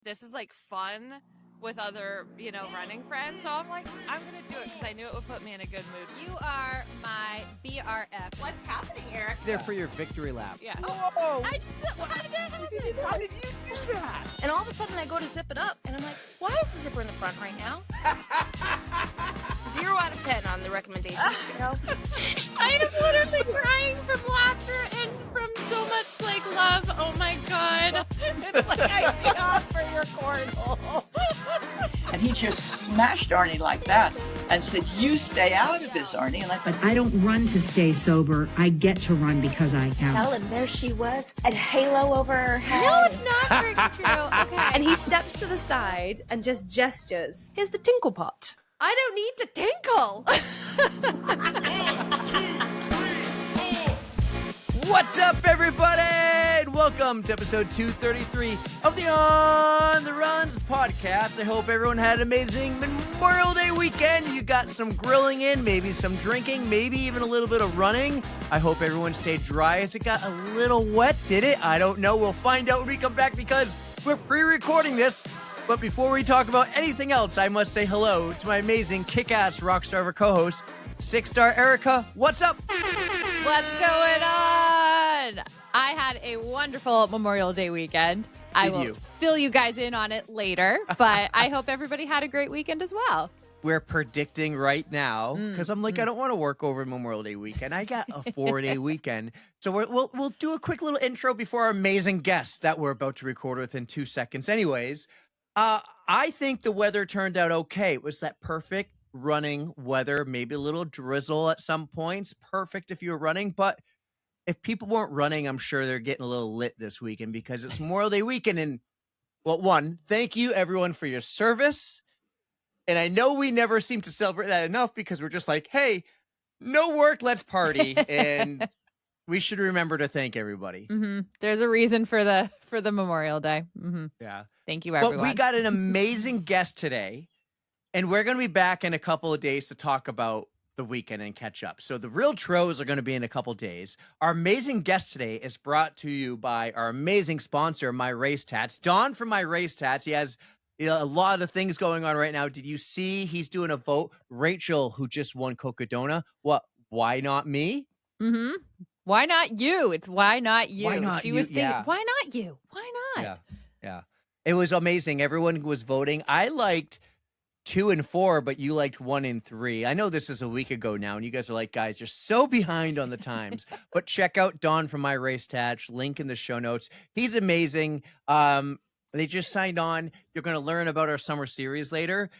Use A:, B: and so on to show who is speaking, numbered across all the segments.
A: this is like fun with other, running friends. So I'm like, I'm going to do it because I knew it would put me in a good mood.
B: You are my BRF.
C: What's happening, Eric?
D: There for your victory lap.
A: Yeah.
D: Whoa!
A: How did that happen?
D: How did you do that?
C: And all of a sudden I go to zip it up and I'm like, why is the zipper in the front right now? 0 out of 10 on the recommendation scale.
A: I am literally crying from laughter and from so much love. Oh my God.
C: It's like I fought for your cornhole.
E: And he just smashed Arnie like that and said, you stay out of this, Arnie. And I thought,
F: I don't run to stay sober. I get to run because I am.
G: And there she was, a halo over her head.
B: No, it's not very true. Okay. And he steps to the side and just gestures. Here's the tinkle pot. I don't need to tinkle.
D: What's up, everybody? And welcome to episode 233 of the On the Runs podcast. I hope everyone had an amazing Memorial Day weekend. You got some grilling in, maybe some drinking, maybe even a little bit of running. I hope everyone stayed dry as it got a little wet. Did it? I don't know. We'll find out when we come back because we're pre-recording this. But before we talk about anything else, I must say hello to my amazing kick-ass rockstar of a co-host, 6-star Erica. What's up?
A: What's going on? I had a wonderful Memorial Day weekend. I will fill you guys in on it later, but I hope everybody had a great weekend as well.
D: We're predicting right now because I'm like, I don't want to work over Memorial Day weekend. I got a 4-day weekend. So we'll do a quick little intro before our amazing guests that we're about to record with in 2 seconds. Anyways, I think the weather turned out okay. It was that perfect running weather, maybe a little drizzle at some points. Perfect if you were running, but if people weren't running, I'm sure they're getting a little lit this weekend because it's Memorial Day weekend. And well, one, thank you everyone for your service. And I know we never seem to celebrate that enough because we're just like, hey, no work, let's party. And we should remember to thank everybody.
A: Mm-hmm. There's a reason for the Memorial Day. Mm-hmm.
D: Yeah.
A: Thank you, everyone.
D: But we got an amazing guest today, and we're going to be back in a couple of days to talk about the weekend and catch up. So the real tros are going to be in a couple of days. Our amazing guest today is brought to you by our amazing sponsor, My Race Tats. Don from My Race Tats. He has a lot of things going on right now. Did you see he's doing a vote? Rachel, who just won Cocodona. What? Why not me?
A: Mm-hmm. Why not you? It's why not you?
D: Why not
A: she
D: you?
A: was thinking,
D: Yeah.
A: why not you? Why not?
D: Yeah. It was amazing. Everyone was voting. I liked 2 and 4, but you liked 1 and 3. I know this is a week ago now, and you guys are like, guys, you're so behind on the times. But check out Don from My Race Tats. Link in the show notes. He's amazing. They just signed on. You're going to learn about our summer series later.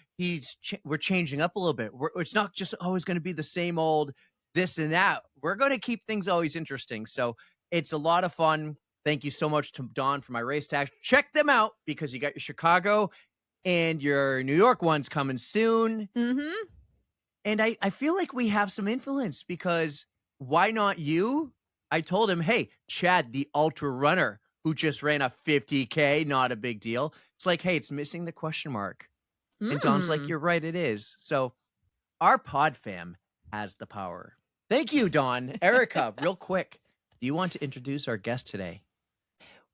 D: We're changing up a little bit. It's not just always going to be the same old this and that. We're going to keep things always interesting. So it's a lot of fun. Thank you so much to Don for My Race Tats. Check them out because you got your Chicago and your New York ones coming soon.
A: Mm-hmm.
D: And I feel like we have some influence because why not you? I told him, hey, Chad, the ultra runner who just ran a 50K, not a big deal. It's like, hey, it's missing the question mark. And Don's like, you're right, it is. So our PodFam has the power. Thank you, Don. Erica, real quick, do you want to introduce our guest today?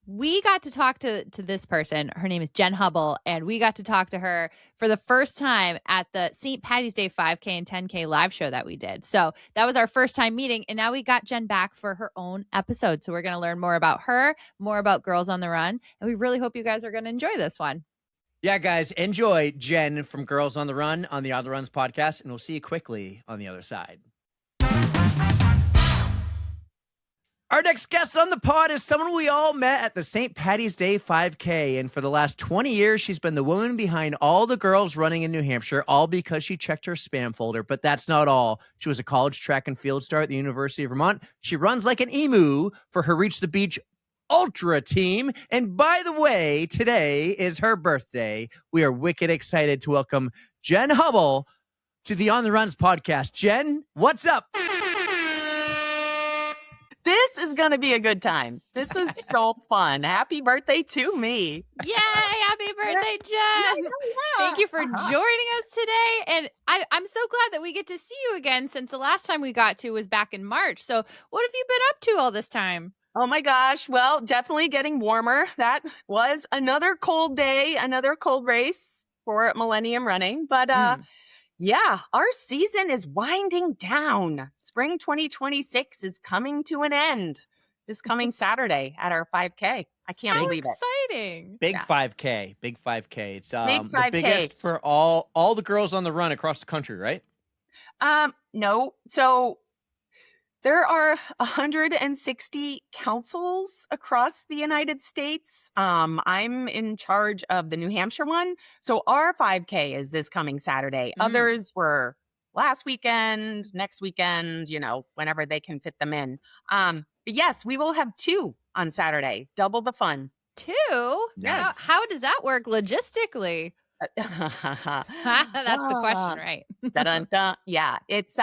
A: We got to talk to this person. Her name is Jen Hubbell, and we got to talk to her for the first time at the St. Patty's Day 5K and 10K live show that we did. So that was our first time meeting, and now we got Jen back for her own episode. So we're going to learn more about her, more about Girls on the Run, and we really hope you guys are going to enjoy this one.
D: Yeah, guys, enjoy Jen from Girls on the Run on the On the Runs podcast, and we'll see you quickly on the other side. Our next guest on the pod is someone we all met at the St. Patty's Day 5K, and for the last 20 years, she's been the woman behind all the girls running in New Hampshire, all because she checked her spam folder, but that's not all. She was a college track and field star at the University of Vermont. She runs like an emu for her Reach the Beach Ultra team, and by the way, today is her birthday. We are wicked excited to welcome Jen Hubbell to the On the Runs podcast. Jen, what's up?
C: This is going to be a good time. This is so fun. Happy birthday to me.
A: Yay! Happy birthday, Jen!
C: Yeah.
A: Thank you for joining us today. And I'm so glad that we get to see you again since the last time we got to was back in March. So what have you been up to all this time?
C: Oh my gosh. Well, definitely getting warmer. That was another cold day, another cold race for Millennium Running. But yeah, our season is winding down. Spring 2026 is coming to an end this coming Saturday at our 5K. I can't believe it.
A: Exciting.
D: Big 5K. Big 5K. It's
C: Big
D: the
C: 5K.
D: biggest for all the girls on the run across the country, right?
C: No. So there are 160 councils across the United States. I'm in charge of the New Hampshire one. So our 5K is this coming Saturday. Others were last weekend, next weekend, whenever they can fit them in. But yes, we will have 2 on Saturday. Double the fun.
A: 2?
D: Nice.
A: How does that work logistically? That's the question, right?
C: Dun-dun-dun. Yeah, it's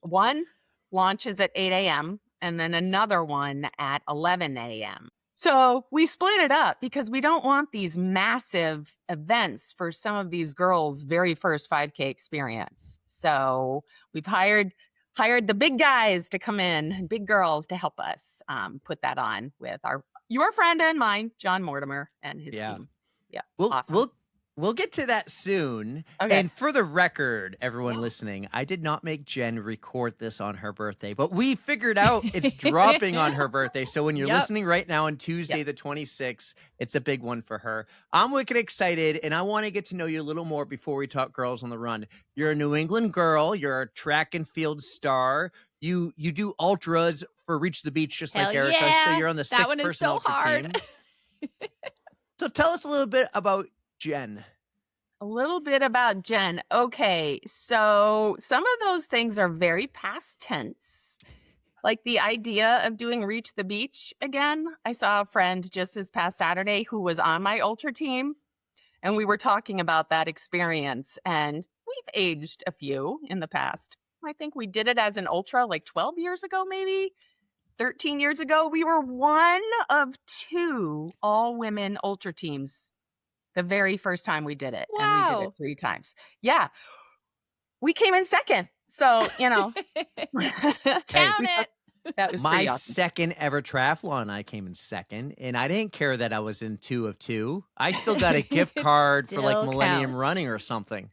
C: one launches at 8 a.m. and then another one at 11 a.m. So we split it up because we don't want these massive events for some of these girls' very first 5K experience. So we've hired the big guys to come in and big girls to help us put that on with your friend and mine, John Mortimer, and his team. Yeah, awesome.
D: We'll get to that soon.
C: Okay.
D: And for the record, everyone listening, I did not make Jen record this on her birthday, but we figured out it's dropping on her birthday. So when you're listening right now on Tuesday, the 26th, it's a big one for her. I'm wicked excited, and I want to get to know you a little more before we talk Girls on the Run. You're a New England girl. You're a track and field star. You do ultras for Reach the Beach, just like Erica.
A: Yeah.
D: So you're on the 6-person ultra team. So tell us a little bit about Jen.
C: A little bit about Jen. Okay, so some of those things are very past tense. Like the idea of doing Reach the Beach again. I saw a friend just this past Saturday who was on my ultra team, and we were talking about that experience. And we've aged a few in the past. I think we did it as an ultra like 12 years ago, maybe 13 years ago. We were one of 2 all-women ultra teams the very first time we did it.
A: Wow.
C: And we did it 3 times. Yeah. We came in second. So,
A: Count it.
C: That was
D: my
C: pretty awesome.
D: second ever triathlon. I came in second, and I didn't care that I was in 2 of 2. I still got a gift card for like
A: Still
D: Millennium
A: counts.
D: Running or something.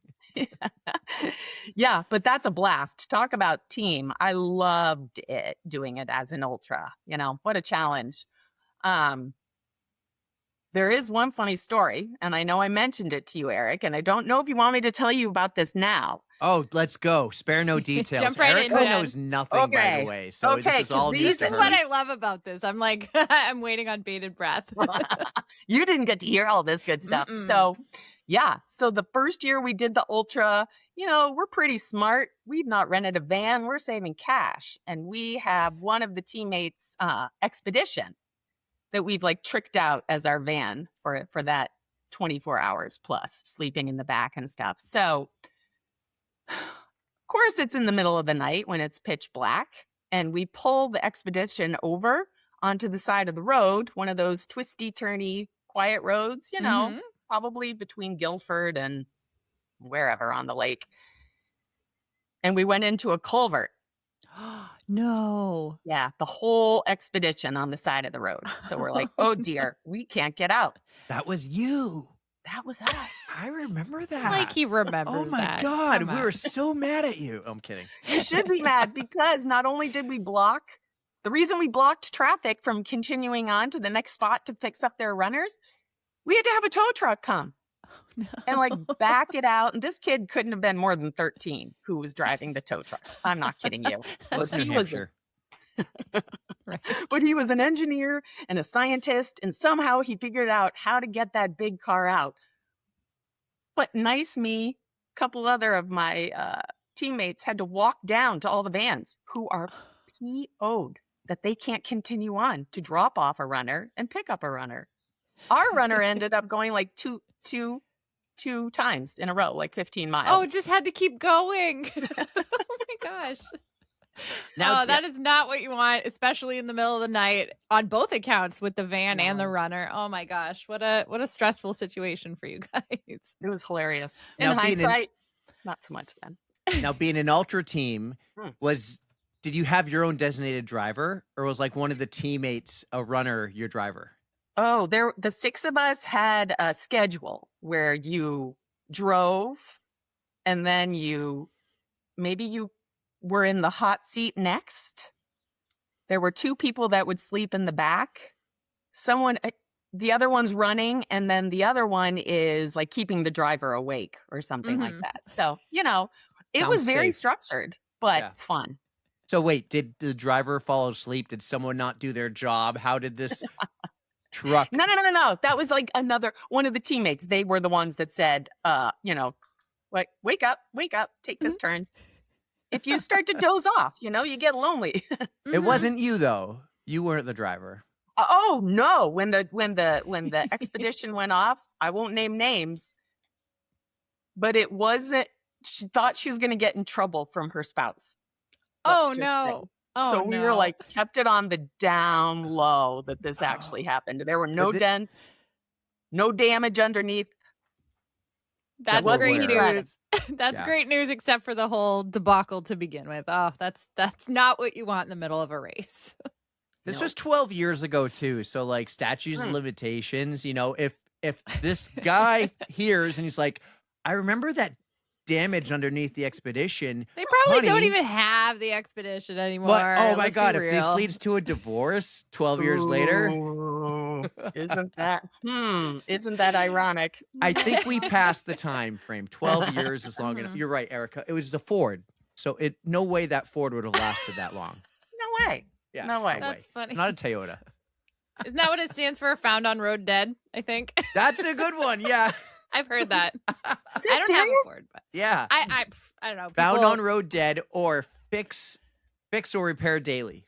C: Yeah, but that's a blast. Talk about team. I loved it, doing it as an ultra. What a challenge. There is one funny story, and I know I mentioned it to you, Eric, and I don't know if you want me to tell you about this now.
D: Oh, let's go. Spare no details.
A: Jump right in,
D: Erica
A: Jen.
D: knows nothing, by
C: Okay.
D: the way. So
C: Okay,
D: this is all
C: 'cause
D: news
C: these
D: to
A: This is
D: her.
A: what I love about this. I'm like, I'm waiting on bated breath.
C: You didn't get to hear all this good stuff.
A: Mm-mm.
C: So, yeah. So the first year we did the ultra, we're pretty smart. We've not rented a van. We're saving cash. And we have one of the teammates' expedition that we've like tricked out as our van for that 24 hours plus, sleeping in the back and stuff. So, of course, it's in the middle of the night when it's pitch black, and we pull the expedition over onto the side of the road, one of those twisty, turny, quiet roads,
A: Mhm.
C: probably between Guilford and wherever on the lake. And we went into a culvert.
A: No.
C: Yeah, the whole expedition on the side of the road. So we're like, oh dear, we can't get out.
D: That was you.
C: That was us.
D: I remember that.
A: Like he remembers
D: Oh my
A: that.
D: God.
A: Come
D: We were
A: on.
D: so mad at you. I'm kidding.
C: You should be mad because not only did we the reason we blocked traffic from continuing on to the next spot to fix up their runners, we had to have a tow truck come and like back it out. And this kid couldn't have been more than 13 who was driving the tow truck. I'm not kidding you.
D: What's New
C: He was-
D: Hampshire?
C: But he was an engineer and a scientist, and somehow he figured out how to get that big car out. But nice me, a couple other of my teammates had to walk down to all the vans who are PO'd that they can't continue on to drop off a runner and pick up a runner. Our runner ended up going like two times in a row, like 15 miles.
A: Oh, just had to keep going. Oh my gosh.
D: Now,
A: that is not what you want, especially in the middle of the night on both accounts with the van and the
C: No.
A: runner. Oh my gosh. What a stressful situation for you guys.
C: It was hilarious.
D: Now,
C: In
D: being in-
C: hindsight, not so much then.
D: now being an ultra team
C: Hmm.
D: did you have your own designated driver, or was like one of the teammates, a runner, your driver?
C: Oh, the 6 of us had a schedule where you drove, and then maybe you were in the hot seat next. There were 2 people that would sleep in the back. The other one's running, and then the other one is like keeping the driver awake or something like that. So, it
D: Sounds
C: was very
D: safe.
C: structured, but fun.
D: So wait, did the driver fall asleep? Did someone not do their job? How did this truck?
C: No. That was like one of the teammates. They were the ones that said, like, wake up, take this turn. If you start to doze off, you get lonely.
D: It wasn't you though. You weren't the driver.
C: Oh no! When the expedition went off, I won't name names, but it wasn't. She thought she was going to get in trouble from her spouse.
A: Oh
C: Let's just
A: no!
C: say.
A: Oh,
C: So we were like kept it on the down low that this actually happened. There were no dents, no damage underneath.
A: That's
C: wasn't
A: great
C: even
A: news. That's great news, except for the whole debacle to begin with. Oh, that's not what you want in the middle of a race.
D: This was 12 years ago too. So like statutes of limitations, if this guy hears and he's like, I remember that damage underneath the expedition.
A: They probably don't
D: honey,
A: even have the expedition anymore.
D: But oh my
A: Let's be
D: God, if this
A: real.
D: leads to a divorce 12 years later.
C: Ooh, isn't that ironic?
D: I think we passed the time frame. 12 years is long enough. You're right, Erica. It was a Ford. So no way that Ford would have lasted that long.
C: No way.
D: Yeah,
C: No way.
A: That's funny.
D: Not a Toyota.
A: Isn't that what it stands for? Found on road dead, I think.
D: That's a good one. Yeah.
A: I've heard that. I don't
C: serious?
A: have a Ford, but
D: Yeah.
A: I don't know.
D: Found
A: People-
D: on road dead or fix or repair daily.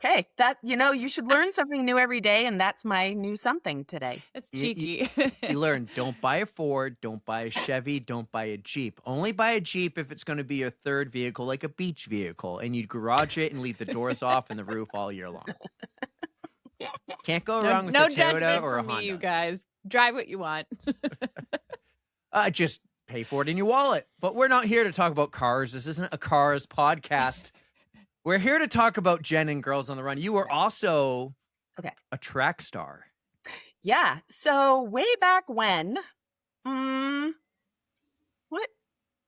C: Okay, you should learn something new every day, and that's my new something today.
A: It's cheeky.
D: You learn, don't buy a Ford, don't buy a Chevy, don't buy a Jeep. Only buy a Jeep if it's going to be your third vehicle, like a beach vehicle, and you garage it and leave the doors off and the roof all year long. Can't go wrong with a Toyota
A: judgment
D: or a
A: from
D: Honda.
A: me, you guys. Drive what you want.
D: Just pay for it in your wallet. But we're not here to talk about cars. This isn't a cars podcast. We're here to talk about Jen and Girls on the Run. You were also a track star.
C: Yeah. So way back when, what?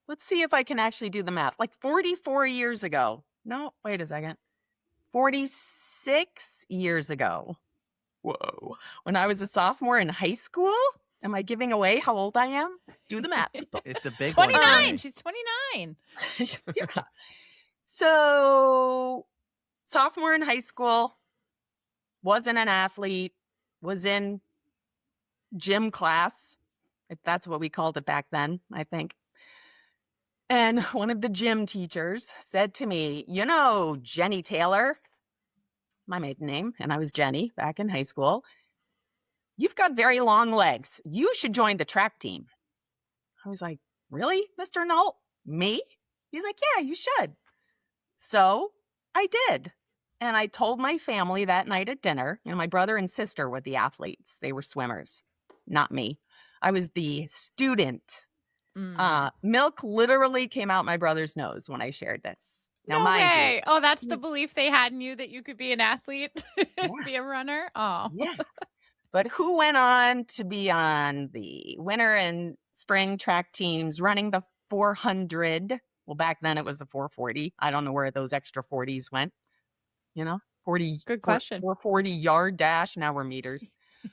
C: Let's see if I can actually do the math. Like 44 years ago. No, wait a second. 46 years ago. Whoa. When I was a sophomore in high school? Am I giving away how old I am? Do the math, people.
D: It's a big one.
A: 29. She's 29.
C: Yeah. So, sophomore in high school, wasn't an athlete, was in gym class. If that's what we called it back then, I think. And one of the gym teachers said to me, Jenny Taylor, my maiden name, and I was Jenny back in high school. You've got very long legs. You should join the track team. I was like, really, Mr. Null? Me? He's like, yeah, you should. So I did. And I told my family that night at dinner. My brother and sister were the athletes. They were swimmers, not me. I was the student. Milk literally came out my brother's nose when I shared this. Now,
A: No
C: mind
A: way.
C: you.
A: Oh, that's the belief they had in you that you could be an athlete, be a runner. Oh,
C: Yeah. But who went on to be on the winter and spring track teams running the 400? Well, back then it was the 440. I don't know where those extra 40s went. 40.
A: Good question.
C: 440 yard dash. Now we're meters.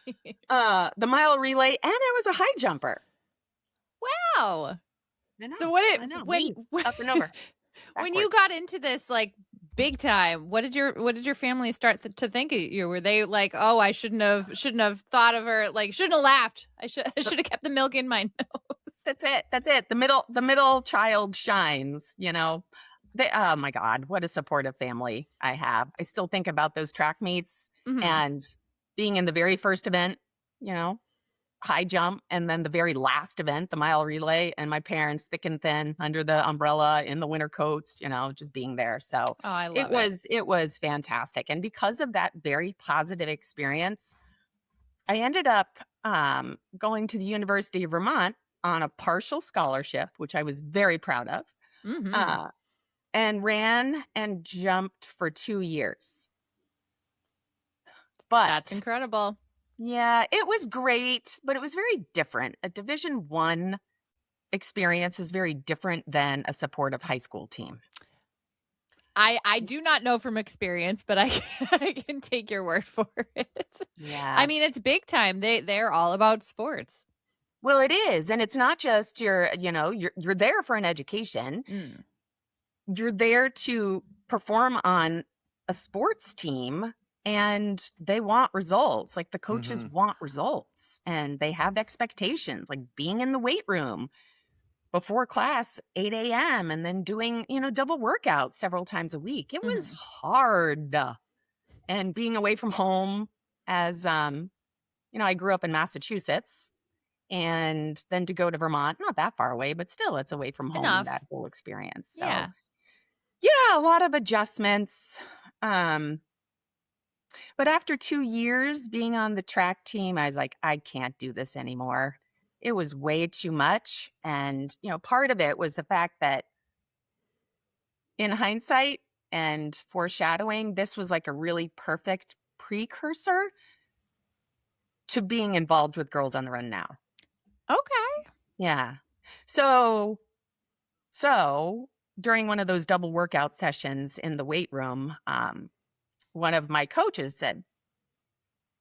C: The mile relay, and I was a high jumper.
A: wow.
C: I know,
A: So what
C: I know,
A: when
C: me, up and over.
A: when you got into this like big time, what did your family start to think of you? Were they like, oh, I shouldn't have thought of her, like shouldn't have laughed. I should have kept the milk in my nose.
C: That's it. The middle child shines, oh my God, what a supportive family I have. I still think about those track meets and being in the very first event, high jump, and then the very last event, the mile relay, and my parents thick and thin under the umbrella in the winter coats, just being there. So
A: Oh, I love it.
C: it was fantastic. And because of that very positive experience, I ended up going to the University of Vermont on a partial scholarship, which I was very proud of. and ran and jumped for 2 years. But
A: That's incredible.
C: yeah, it was great, but it was very different. A Division I experience is very different than a supportive high school team.
A: I do not know from experience, but I can take your word for it.
C: Yeah.
A: I mean, it's big time. They're all about sports.
C: Well, it is, and it's not just you're there for an education.
A: Mm.
C: You're there to perform on a sports team, and they want results. Like the coaches want results, and they have expectations, like being in the weight room before class 8 a.m. and then doing, double workouts several times a week. It was hard. And being away from home as, I grew up in Massachusetts, and then to go to Vermont, not that far away, but still it's away from home,
A: Enough.
C: that whole experience. So
A: Yeah.
C: yeah, a lot of adjustments. But after 2 years being on the track team, I was like, I can't do this anymore. It was way too much. And, part of it was the fact that in hindsight and foreshadowing, this was like a really perfect precursor to being involved with Girls on the Run now.
A: Okay.
C: Yeah. So during one of those double workout sessions in the weight room, one of my coaches said,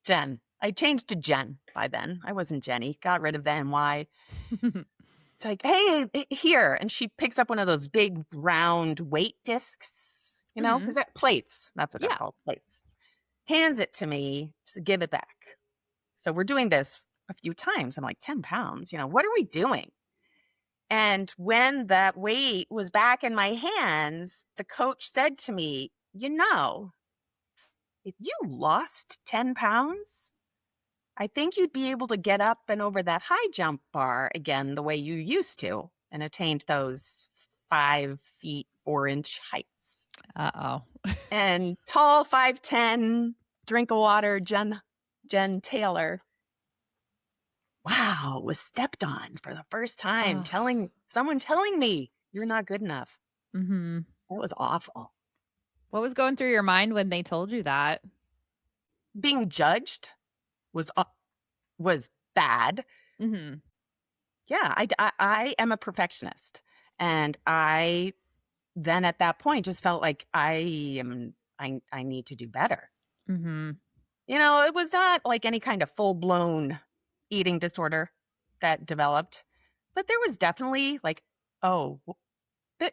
C: Jen, I changed to Jen by then. I wasn't Jenny, got rid of the NY. It's like, hey, here. And she picks up one of those big round weight discs, is that plates? That's what they're called, plates. Hands it to me, just give it back. So we're doing this a few times. I'm like, 10 pounds, what are we doing? And when that weight was back in my hands, the coach said to me, if you lost 10 pounds, I think you'd be able to get up and over that high jump bar again the way you used to and attained those 5 feet 4 inch heights.
A: Uh-oh.
C: And tall, 5'10", drink of water, Jen Taylor, wow, was stepped on for the first time, someone telling me you're not good enough.
A: Mm-hmm.
C: That was awful.
A: What was going through your mind when they told you that?
C: Being judged was bad.
A: Mm-hmm.
C: Yeah, I am a perfectionist, and I then at that point just felt like I need to do better.
A: Mm-hmm.
C: It was not like any kind of full-blown eating disorder that developed, but there was definitely like,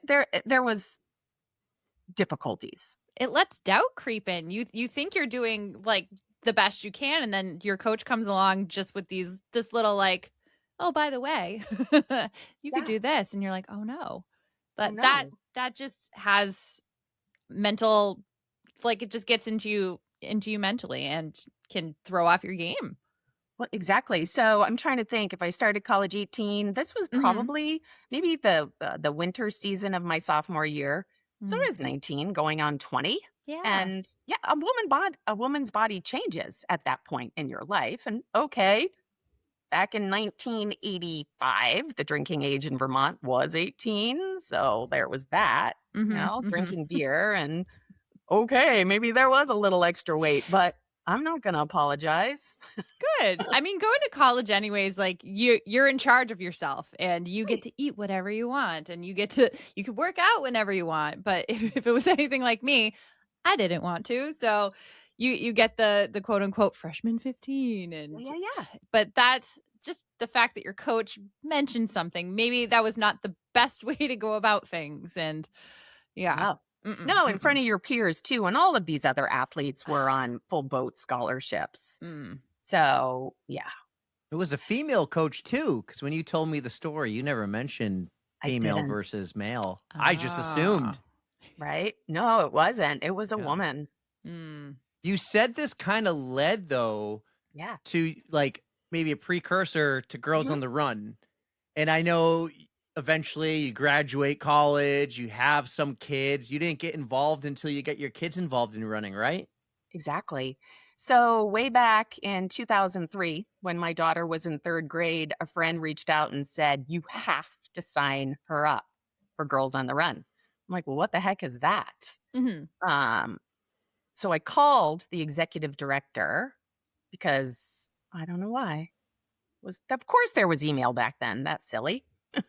C: there was difficulties.
A: It lets doubt creep in. You think you're doing like the best you can, and then your coach comes along just with this little like, oh, by the way, you could do this, and you're like, oh no. But that just has mental, like it just gets into you mentally and can throw off your game.
C: Well, exactly. So I'm trying to think, if I started college 18, this was probably maybe the winter season of my sophomore year. So I was 19 going on 20.
A: Yeah.
C: And yeah, a woman's body changes at that point in your life. And okay, back in 1985, the drinking age in Vermont was 18. So there was that, drinking beer. And okay, maybe there was a little extra weight, but I'm not going to apologize.
A: Good. I mean, going to college anyways, like you're in charge of yourself, and you get to eat whatever you want, and you can work out whenever you want. But if it was anything like me, I didn't want to. So you get the quote unquote freshman 15. And
C: yeah.
A: But that's just the fact that your coach mentioned something. Maybe that was not the best way to go about things. And yeah.
C: No, in front of your peers too. And all of these other athletes were on full boat scholarships. So, yeah.
D: It was a female coach too, because when you told me the story, you never mentioned female versus male. I just assumed.
C: Right? No, it wasn't. It was a woman.
D: You said this kind of led, though, to like maybe a precursor to Girls on the Run. And I know eventually you graduate college, you have some kids. You didn't get involved until you get your kids involved in running, right?
C: Exactly. So way back in 2003, when my daughter was in 3rd grade, a friend reached out and said, you have to sign her up for Girls on the Run. I'm like, well, what the heck is that?
A: Mm-hmm.
C: So I called the executive director because I don't know why. Of course there was email back then. That's silly.
D: It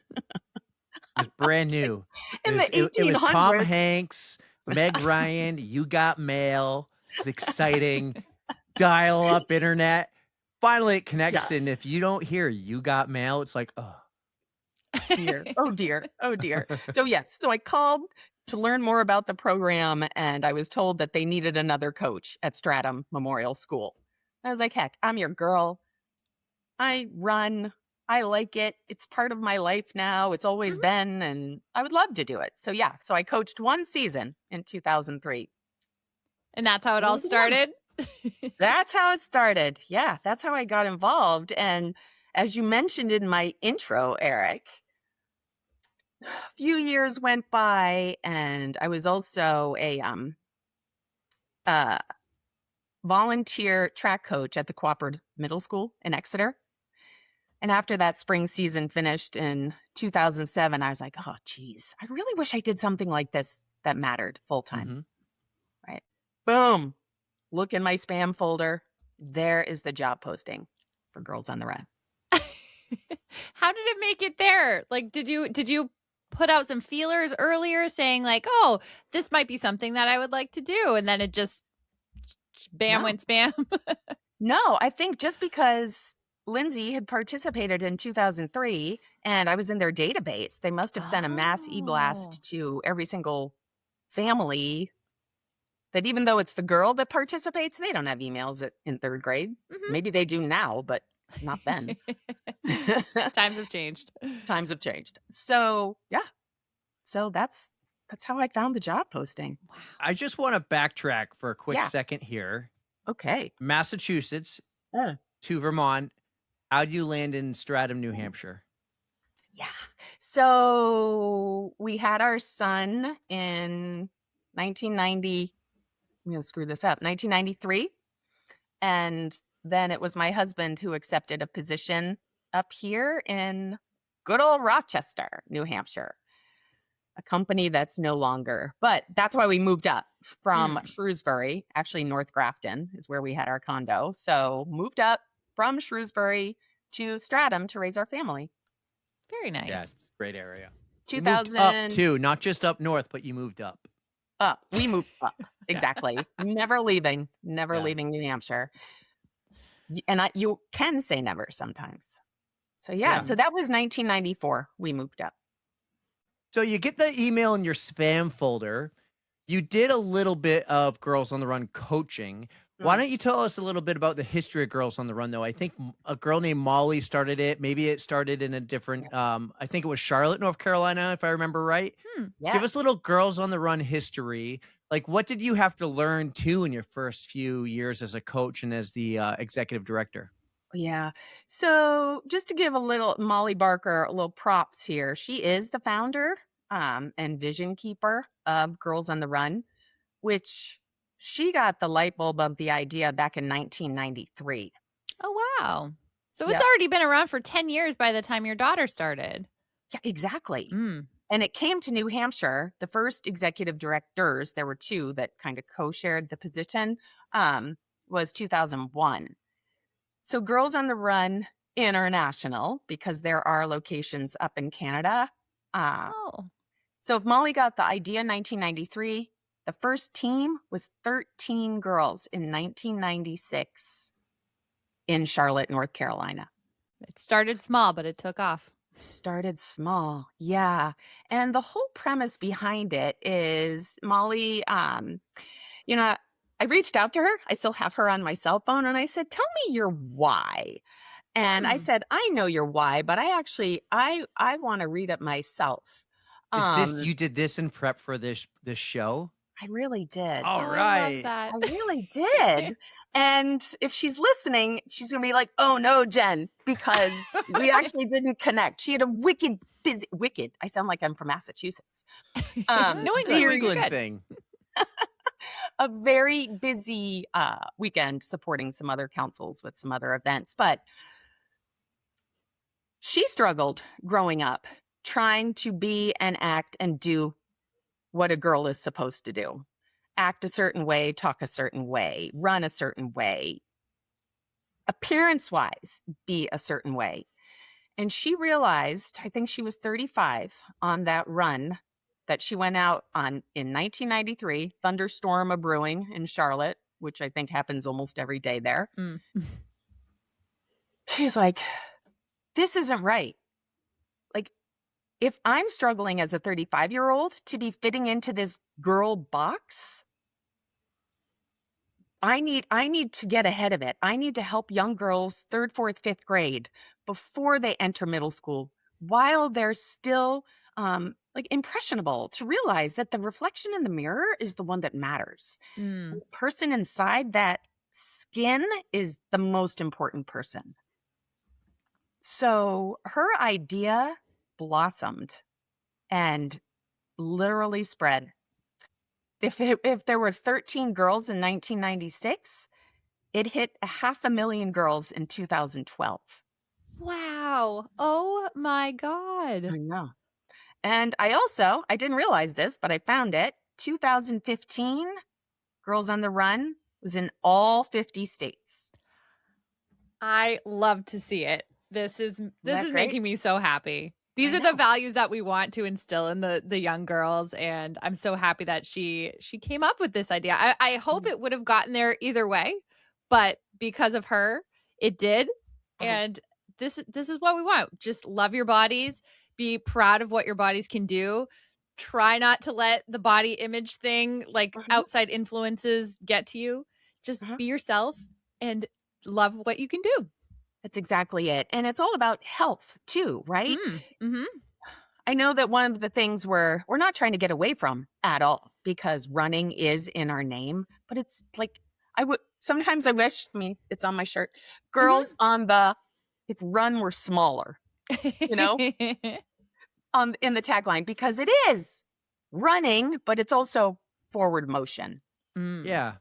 D: was brand new.
C: In the
D: It was Tom
C: 1800s.
D: Hanks, Meg Ryan, You Got Mail. It was exciting. Dial-up internet. Finally, it connects, and if you don't hear You Got Mail, it's like, oh.
C: Dear. Oh, dear. Oh, dear. So, yes. So I called to learn more about the program, and I was told that they needed another coach at Stratham Memorial School. I was like, heck, I'm your girl. I run. I like it. It's part of my life now. It's always been, and I would love to do it. So, yeah. So I coached one season in 2003.
A: And that's how it all started?
C: That's how it started. Yeah, that's how I got involved. And as you mentioned in my intro, Eric, a few years went by, and I was also a volunteer track coach at the Cooperative Middle School in Exeter. And after that spring season finished in 2007, I was like, oh, geez, I really wish I did something like this that mattered full time.
D: Mm-hmm.
C: Right. Boom. Look in my spam folder. There is the job posting for Girls on the Run.
A: How did it make it there? Like, did you put out some feelers earlier saying like, oh, this might be something that I would like to do? And then it just went spam?
C: No, I think just because Lindsay had participated in 2003 and I was in their database, they must have sent a mass e-blast to every single family that even though it's the girl that participates, they don't have emails in third grade. Mm-hmm. Maybe they do now, but not then.
A: Times have changed.
C: Times have changed. So, yeah. So that's how I found the job posting.
D: Wow. I just want to backtrack for a quick second here.
C: Okay.
D: Massachusetts to Vermont. How do you land in Stratham, New Hampshire?
C: Yeah. So we had our son in 1990. I'm going to screw this up. 1993. And then it was my husband who accepted a position up here in good old Rochester, New Hampshire. A company that's no longer, but that's why we moved up from Shrewsbury. Actually, North Grafton is where we had our condo. So moved up from Shrewsbury to Stratham to raise our family.
A: Very nice.
D: Yeah, it's a great area.
C: 2000
D: up too, not just up north, but you moved up.
C: Up. We moved up. Exactly. Never leaving leaving New Hampshire. And you can say never sometimes. So so that was 1994. We moved up.
D: So you get the email in your spam folder. You did a little bit of Girls on the Run coaching. Why don't you tell us a little bit about the history of Girls on the Run, though? I think a girl named Molly started it. Maybe it started in a different, I think it was Charlotte, North Carolina, if I remember right.
C: Yeah.
D: Give us a little Girls on the Run history. Like, what did you have to learn, too, in your first few years as a coach and as the executive director?
C: Yeah. So just to give a little Molly Barker a little props here. She is the founder and vision keeper of Girls on the Run, which she got the light bulb of the idea back in 1993.
A: Oh, wow. So it's already been around for 10 years by the time your daughter started.
C: Yeah, exactly. And it came to New Hampshire. The first executive directors, there were two that kind of co-shared the position, was 2001. So Girls on the Run International, because there are locations up in Canada. So if Molly got the idea in 1993, the first team was 13 girls in 1996 in Charlotte, North Carolina.
A: It started small, but it took off.
C: Started small. Yeah. And the whole premise behind it is Molly, I reached out to her. I still have her on my cell phone. And I said, tell me your why. And I said, I know your why, but I want to read it myself.
D: You did this in prep for this show?
C: I really did.
D: All right.
C: I really did. And if she's listening, she's going to be like, oh no, Jen, because we actually didn't connect. She had a wicked. I sound like I'm from Massachusetts.
A: New
D: England thing.
C: A very busy weekend supporting some other councils with some other events. But she struggled growing up, trying to be and act and do what a girl is supposed to do. Act a certain way, talk a certain way, run a certain way, appearance-wise, be a certain way. And she realized, I think she was 35 on that run that she went out on in 1993, thunderstorm a brewing in Charlotte, which I think happens almost every day there.
A: Mm.
C: She's like, this isn't right. Like, if I'm struggling as a 35-year-old to be fitting into this girl box, I need to get ahead of it. I need to help young girls 3rd, 4th, 5th grade before they enter middle school, while they're still like impressionable, to realize that the reflection in the mirror is the one that matters.
A: Mm.
C: The person inside that skin is the most important person. So her idea blossomed and literally spread. If there were 13 girls in 1996, it hit 500,000 girls in 2012.
A: Wow. Oh my
C: I
A: God.
C: know. And I didn't realize this, but I found it. 2015, Girls on the Run was in all 50 states.
A: I love to see it. This is
C: great?
A: making me so happy. These
C: I
A: are the
C: know.
A: values that we want to instill in the young girls, and I'm so happy that she came up with this idea. I hope it would have gotten there either way, but because of her, it did. And this is what we want. Just love your bodies, be proud of what your bodies can do. Try not to let the body image thing, like outside influences, get to you. Just be yourself and love what you can do.
C: That's exactly it. And it's all about health too, right?
A: Mm-hmm.
C: I know that one of the things we're not trying to get away from at all, because running is in our name, but it's like, sometimes I wish, it's on my shirt, girls on it's run were smaller, you know, in the tagline, because it is running, but it's also forward motion.
D: Yeah.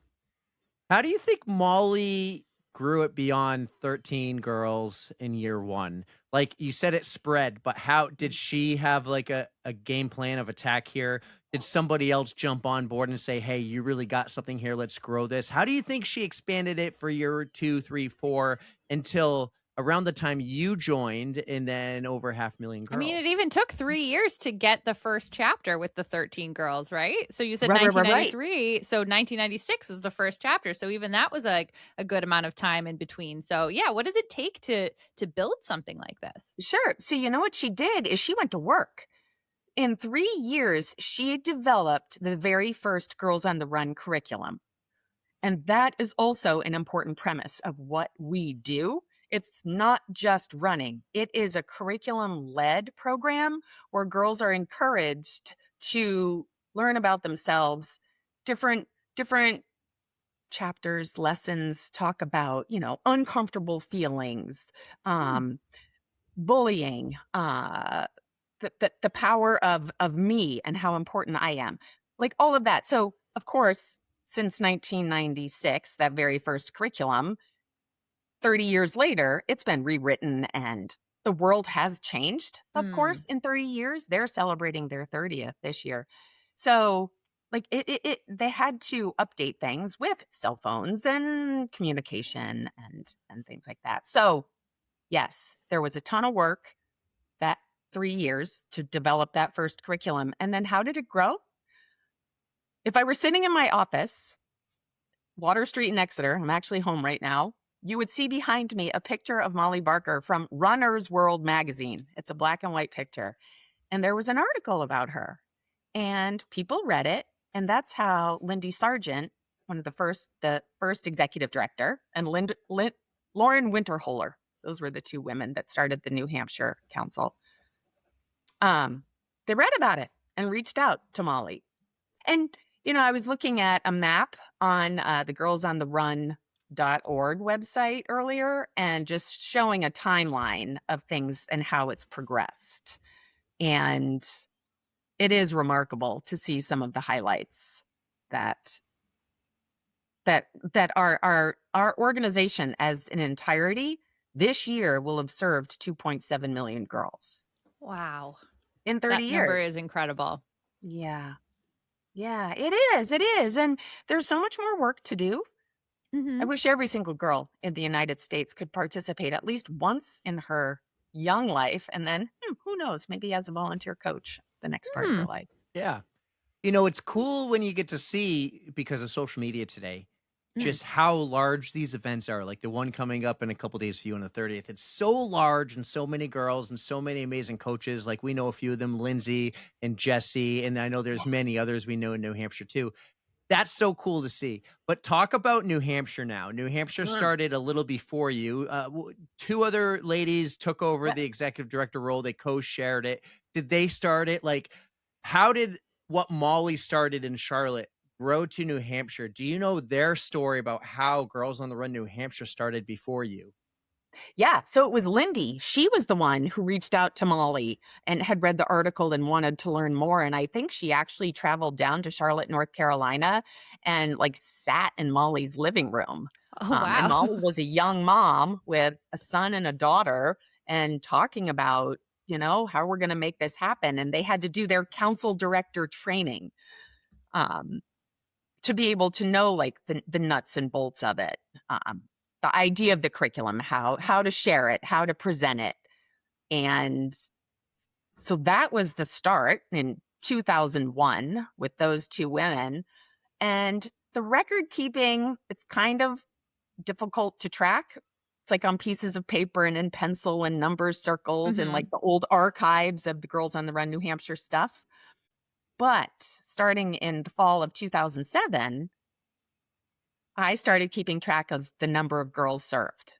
D: How do you think Molly grew it beyond 13 girls in year 1? Like you said, it spread, but how did she have like a game plan of attack here? Did somebody else jump on board and say, hey, you really got something here, let's grow this? How do you think she expanded it for year 2, 3, 4 until around the time you joined, and then over 500,000 girls?
A: I mean, it even took 3 years to get the first chapter with the 13 girls, right? So you said
C: Right.
A: 1993. So 1996 was the first chapter. So even that was like a good amount of time in between. So yeah, what does it take to build something like this?
C: Sure. So you know what she did is she went to work. In 3 years, she developed the very first Girls on the Run curriculum. And that is also an important premise of what we do. It's not just running. It is a curriculum-led program where girls are encouraged to learn about themselves. Different chapters, lessons talk about, uncomfortable feelings, bullying, the power of me and how important I am, like all of that. So, of course, since 1996, that very first curriculum, 30 years later, it's been rewritten, and the world has changed, of course, in 30 years. They're celebrating their 30th this year. So, like, they had to update things with cell phones and communication and things like that. So, yes, there was a ton of work, that 3 years to develop that first curriculum. And then how did it grow? If I were sitting in my office, Water Street in Exeter, I'm actually home right now, you would see behind me a picture of Molly Barker from Runner's World magazine. It's a black and white picture. And there was an article about her. And people read it. And that's how Lindy Sargent, the first executive director, and Lauren Winterholer, those were the 2 women that started the New Hampshire Council. They read about it and reached out to Molly. And, I was looking at a map on the girlsontherun.org website earlier, and just showing a timeline of things and how it's progressed. And it is remarkable to see some of the highlights that our organization as an entirety this year will have served 2.7 million girls.
A: Wow.
C: In 30
A: that
C: years.
A: Number is incredible.
C: Yeah. Yeah, it is. It is. And there's so much more work to do. I wish every single girl in the United States could participate at least once in her young life. And then who knows, maybe as a volunteer coach the next part of her life.
D: Yeah. It's cool when you get to see, because of social media today, just how large these events are. Like the one coming up in a couple days for you on the 30th. It's so large and so many girls and so many amazing coaches. Like we know a few of them, Lindsay and Jesse, and I know there's many others we know in New Hampshire too. That's so cool to see. But talk about New Hampshire now. New Hampshire started a little before you. Two other ladies took over the executive director role. They co-shared it. Did they start it? Like, how did what Molly started in Charlotte grow to New Hampshire? Do you know their story about how Girls on the Run New Hampshire started before you?
C: Yeah, so it was Lindy. She was the one who reached out to Molly and had read the article and wanted to learn more. And I think she actually traveled down to Charlotte, North Carolina, and like sat in Molly's living room.
A: Oh, wow.
C: And Molly was a young mom with a son and a daughter and talking about, how we're going to make this happen. And they had to do their council director training to be able to know like the nuts and bolts of it. The idea of the curriculum, how to share it, how to present it. And so that was the start in 2001 with those two women. And the record keeping, it's kind of difficult to track. It's like on pieces of paper and in pencil and numbers circled and like the old archives of the Girls on the Run New Hampshire stuff. But starting in the fall of 2007, I started keeping track of the number of girls served.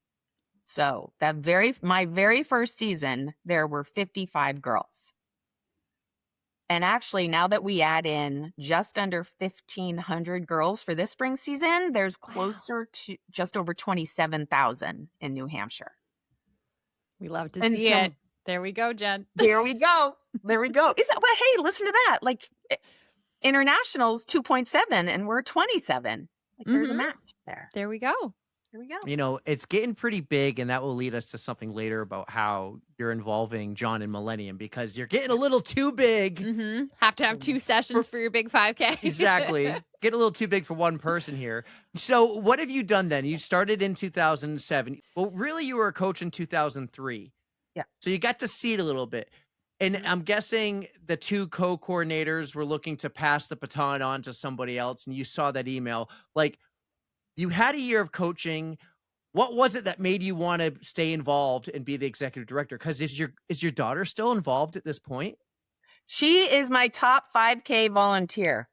C: So my very first season, there were 55 girls. And actually, now that we add in just under 1,500 girls for this spring season, there's closer to just over 27,000 in New Hampshire.
A: We love to see it. There we go, Jen.
C: There we go. There we go. Hey, listen to that. Like internationals 2.7 and we're 27. Like there's a match there.
A: There we go.
C: Here we go.
D: It's getting pretty big, and that will lead us to something later about how you're involving John and Millennium, because you're getting a little too big.
A: Have to have 2 sessions for your big 5K.
D: Exactly. Get a little too big for one person here. So what have you done then? You started in 2007. Well, really, you were a coach in 2003.
C: Yeah.
D: So you got to see it a little bit. And I'm guessing the 2 co-coordinators were looking to pass the baton on to somebody else, and you saw that email. Like, you had a year of coaching. What was it that made you want to stay involved and be the executive director? Because is your daughter still involved at this point?
C: She is my top 5K volunteer.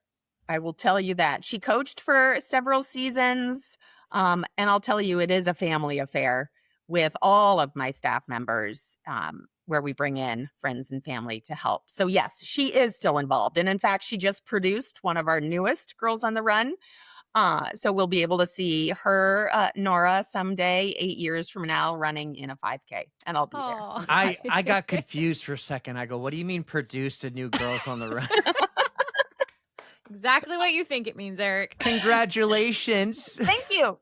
C: I will tell you that. She coached for several seasons. And I'll tell you, it is a family affair with all of my staff members, where we bring in friends and family to help. So yes, she is still involved. And in fact, she just produced one of our newest Girls on the Run. So we'll be able to see her, Nora, someday, 8 years from now, running in a 5K, and I'll be there.
D: I got confused for a second. I go, what do you mean produced a new Girls on the Run?
A: Exactly what you think it means, Eric.
D: Congratulations.
C: Thank you.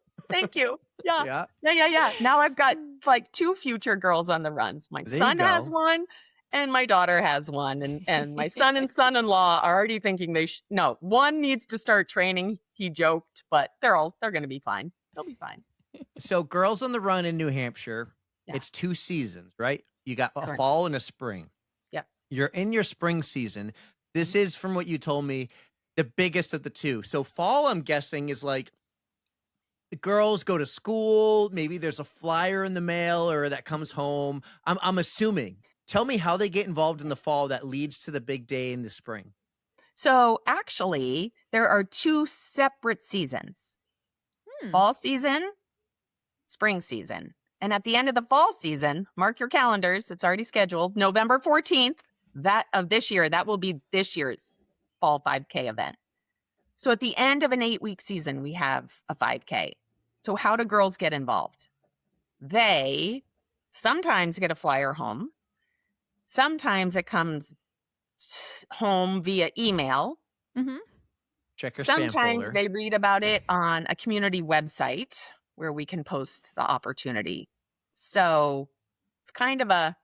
C: Yeah.
D: Yeah.
C: Now I've got like 2 future Girls on the Runs. My son has one and my daughter has one. And my son and son-in-law are already thinking no, one needs to start training. He joked, but they're going to be fine. They'll be fine.
D: So Girls on the Run in New Hampshire, it's 2 seasons, right? You got a fall and a spring.
C: Yeah.
D: You're in your spring season. This is, from what you told me, the biggest of the 2. So fall, I'm guessing, is like the girls go to school. Maybe there's a flyer in the mail or that comes home. I'm assuming. Tell me how they get involved in the fall that leads to the big day in the spring.
C: So actually, there are 2 separate seasons. Fall season, spring season. And at the end of the fall season, mark your calendars, it's already scheduled, November 14th of this year, that will be this year's fall 5K event. So at the end of an 8-week season, we have a 5K. So how do girls get involved? They sometimes get a flyer home. Sometimes it comes home via email.
D: Check your spam
C: Sometimes
D: folder.
C: they read about it on a community website where we can post the opportunity. So it's kind of a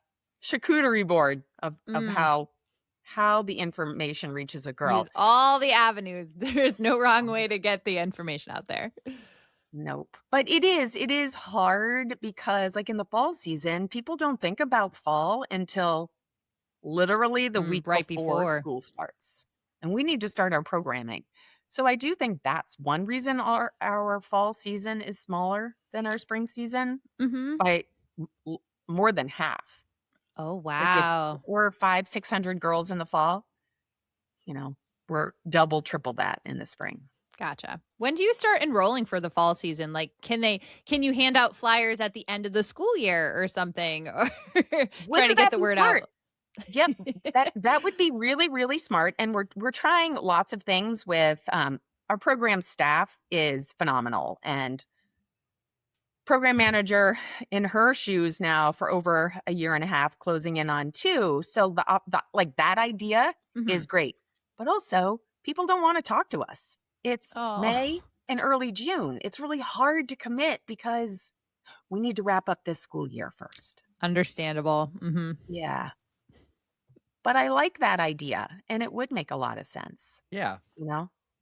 C: charcuterie board of how how the information reaches a girl.
A: Use all the avenues. There's no wrong way to get the information out there.
C: Nope. But it is hard because like in the fall season, people don't think about fall until literally the week
A: right
C: before
A: before.
C: school starts. And we need to start our programming. So I do think that's one reason our fall season is smaller than our spring season by more than half.
A: Oh,
C: Like
A: wow.
C: if we're 500-600 girls in the fall, we're double, triple that in the spring.
A: Gotcha. When do you start enrolling for the fall season? Like, can you hand out flyers at the end of the school year or something, or try to get the word out?
C: Yep, that would be really, really smart. And we're trying lots of things with our program staff is phenomenal, and program manager in her shoes now for over a year and a half, closing in on 2. So like that idea is great, but also people don't want to talk to us. It's May and early June. It's really hard to commit because we need to wrap up this school year first.
A: Understandable.
C: Yeah. But I like that idea, and it would make a lot of sense.
D: Yeah.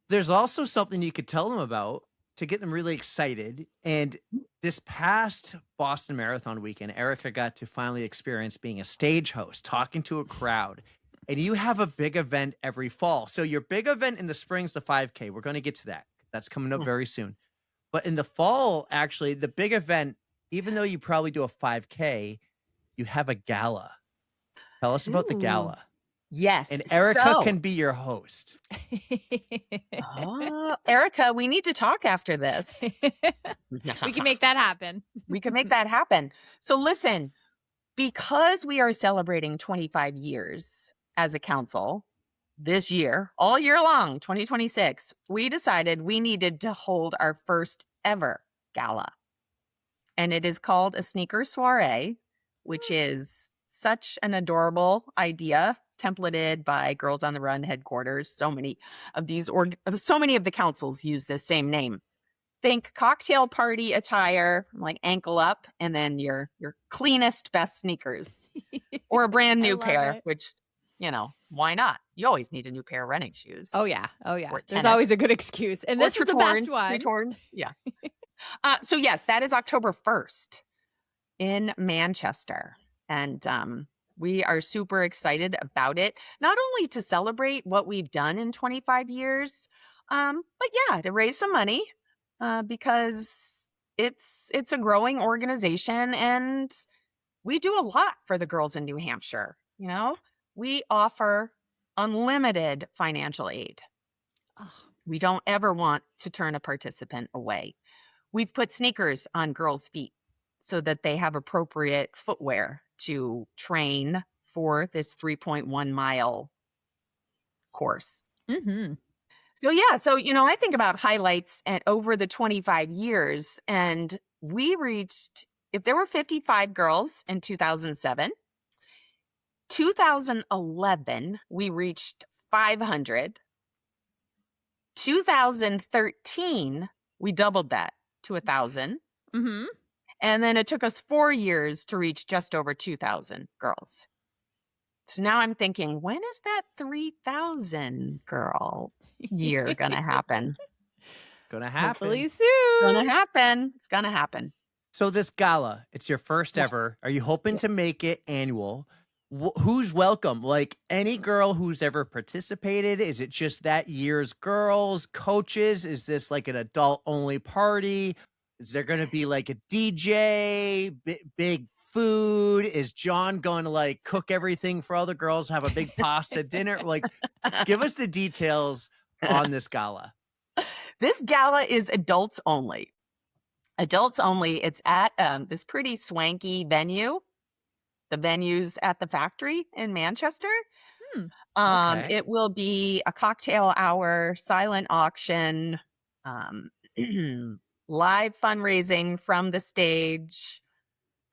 C: There's
D: also something you could tell them about to get them really excited. And this past Boston Marathon weekend, Erica got to finally experience being a stage host, talking to a crowd. And you have a big event every fall. So your big event in the spring is the 5K. We're going to get to that. That's coming up very soon. But in the fall, actually, the big event, even though you probably do a 5K, you have a gala. Tell us about the gala.
C: Yes.
D: And Erica can be your host.
C: Erica, we need to talk after this.
A: We can make that happen.
C: We can make that happen. So listen, because we are celebrating 25 years as a council this year, all year long, 2026, we decided we needed to hold our first ever gala. And it is called a sneaker soiree, which is such an adorable idea, templated by Girls on the Run headquarters. So many of the councils use this same name. Think cocktail party attire, like ankle up, and then your cleanest, best sneakers, or a brand new pair. Which, why not? You always need a new pair of running shoes.
A: Oh yeah. There's always a good excuse, and this is the best one.
C: Tretorns. Yeah. So yes, that is October 1st in Manchester. And we are super excited about it, not only to celebrate what we've done in 25 years, but yeah, to raise some money because it's a growing organization and we do a lot for the girls in New Hampshire. We offer unlimited financial aid. We don't ever want to turn a participant away. We've put sneakers on girls' feet so that they have appropriate footwear to train for this 3.1 mile course. So yeah, I think about highlights over the 25 years, and we reached, if there were 55 girls in 2007, 2011, we reached 500. 2013, we doubled that to 1,000. And then it took us 4 years to reach just over 2,000 girls. So now I'm thinking, when is that 3,000 girl year going to happen?
D: Gonna happen.
A: Hopefully soon.
C: It's going to happen.
D: So this gala, it's your first ever. Are you hoping to make it annual? Who's welcome? Like any girl who's ever participated? Is it just that year's girls, coaches? Is this like an adult only party? Is there going to be like a DJ, big food? Is John going to like cook everything for all the girls, have a big pasta dinner? Like, give us the details on this gala.
C: This gala is adults only. Adults only. It's at this pretty swanky venue. The venue's at the Factory in Manchester.
D: Okay.
C: It will be a cocktail hour, silent auction, live fundraising from the stage.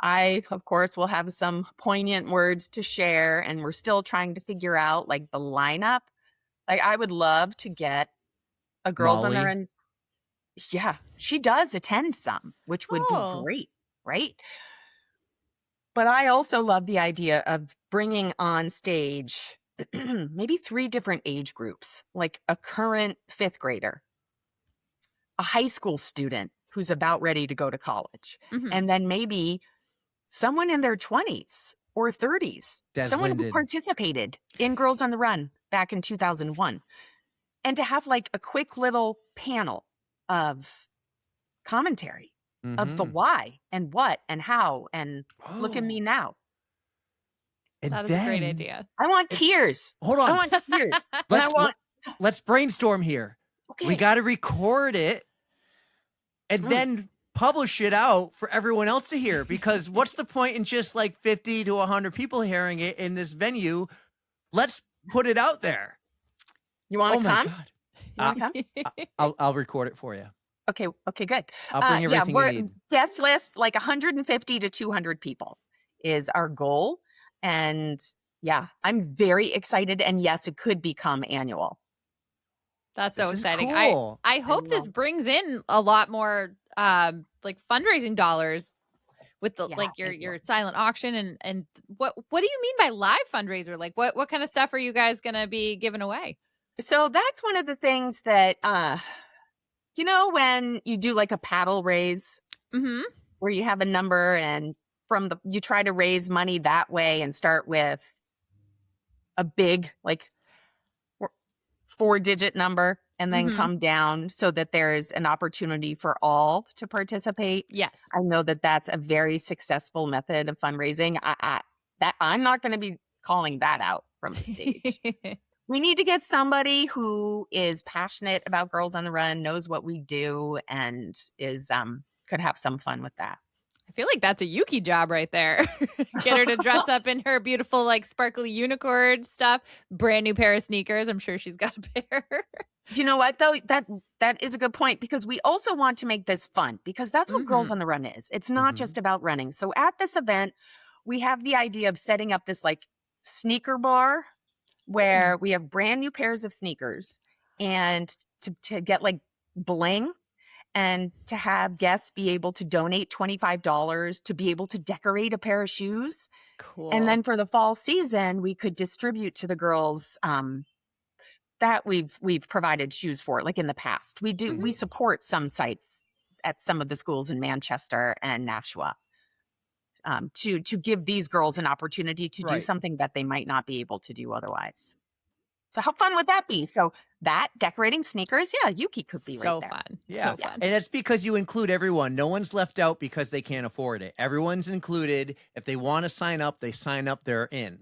C: I, of course, will have some poignant words to share, and we're still trying to figure out like the lineup. Like I would love to get a Girls on the Run. Yeah, she does attend some, which would be great, right? But I also love the idea of bringing on stage maybe 3 different age groups, like a current 5th grader, a high school student who's about ready to go to college,
A: Mhm.
C: and then maybe someone in their 20s or 30s,
D: Des
C: someone who
D: Linden.
C: participated in Girls on the Run back in 2001. And to have like a quick little panel of commentary of the
D: Mhm.
C: why and what and how and look at me now.
D: And
A: That is a great
D: then-
A: idea.
C: I want tears.
D: Hold
C: I
D: on.
C: want tears. And I want
D: Let's brainstorm here. We
C: okay.
D: got to record it and then publish it out for everyone else to hear, because what's the point in just like 50 to 100 people hearing it in this venue? Let's put it out there.
C: You want
D: Oh
C: to
D: my
C: come?
D: God.
C: You want to come?
D: I'll record it for you.
C: Okay, good.
D: I'll bring everything you need.
C: Guest list, like 150 to 200 people is our goal. And yeah, I'm very excited. And yes, it could become annual.
A: That's so
D: This is
A: exciting.
D: cool.
A: I hope this
C: know.
A: brings in a lot more like fundraising dollars with the
C: Yeah,
A: like
C: thank you.
A: your silent auction and what do you mean by live fundraiser? Like what kind of stuff are you guys gonna be giving away?
C: So that's one of the things that, you know, when you do like a paddle raise
A: Mm-hmm.
C: where you have a number and you try to raise money that way and start with a big, like 4-digit number and then
A: Mhm.
C: come down so that there's an opportunity for all to participate.
A: Yes.
C: I know that that's a very successful method of fundraising. I'm not going to be calling that out from the stage. We need to get somebody who is passionate about Girls on the Run, knows what we do, and is could have some fun with that.
A: I feel like that's a Yuki job right there. Get her to dress up in her beautiful, like sparkly unicorn stuff. Brand new pair of sneakers. I'm sure she's got a pair.
C: You know what, though? That is a good point, because we also want to make this fun, because that's what Girls on the Run is. It's not just about running. So at this event, we have the idea of setting up this like sneaker bar where we have brand new pairs of sneakers, and to get like bling, and to have guests be able to donate $25 to be able to decorate a pair of shoes.
A: Cool.
C: And then for the fall season, we could distribute to the girls that we've provided shoes for, like in the past. We support some sites at some of the schools in Manchester and Nashua to give these girls an opportunity to do
D: Right.
C: something that they might not be able to do otherwise. So how fun would that be? So that decorating sneakers, yeah, Yuki could be
A: so
C: right there.
A: fun.
D: Yeah.
A: So fun.
D: And that's because you include everyone. No one's left out because they can't afford it. Everyone's included. If they want to sign up, they sign up, they're in.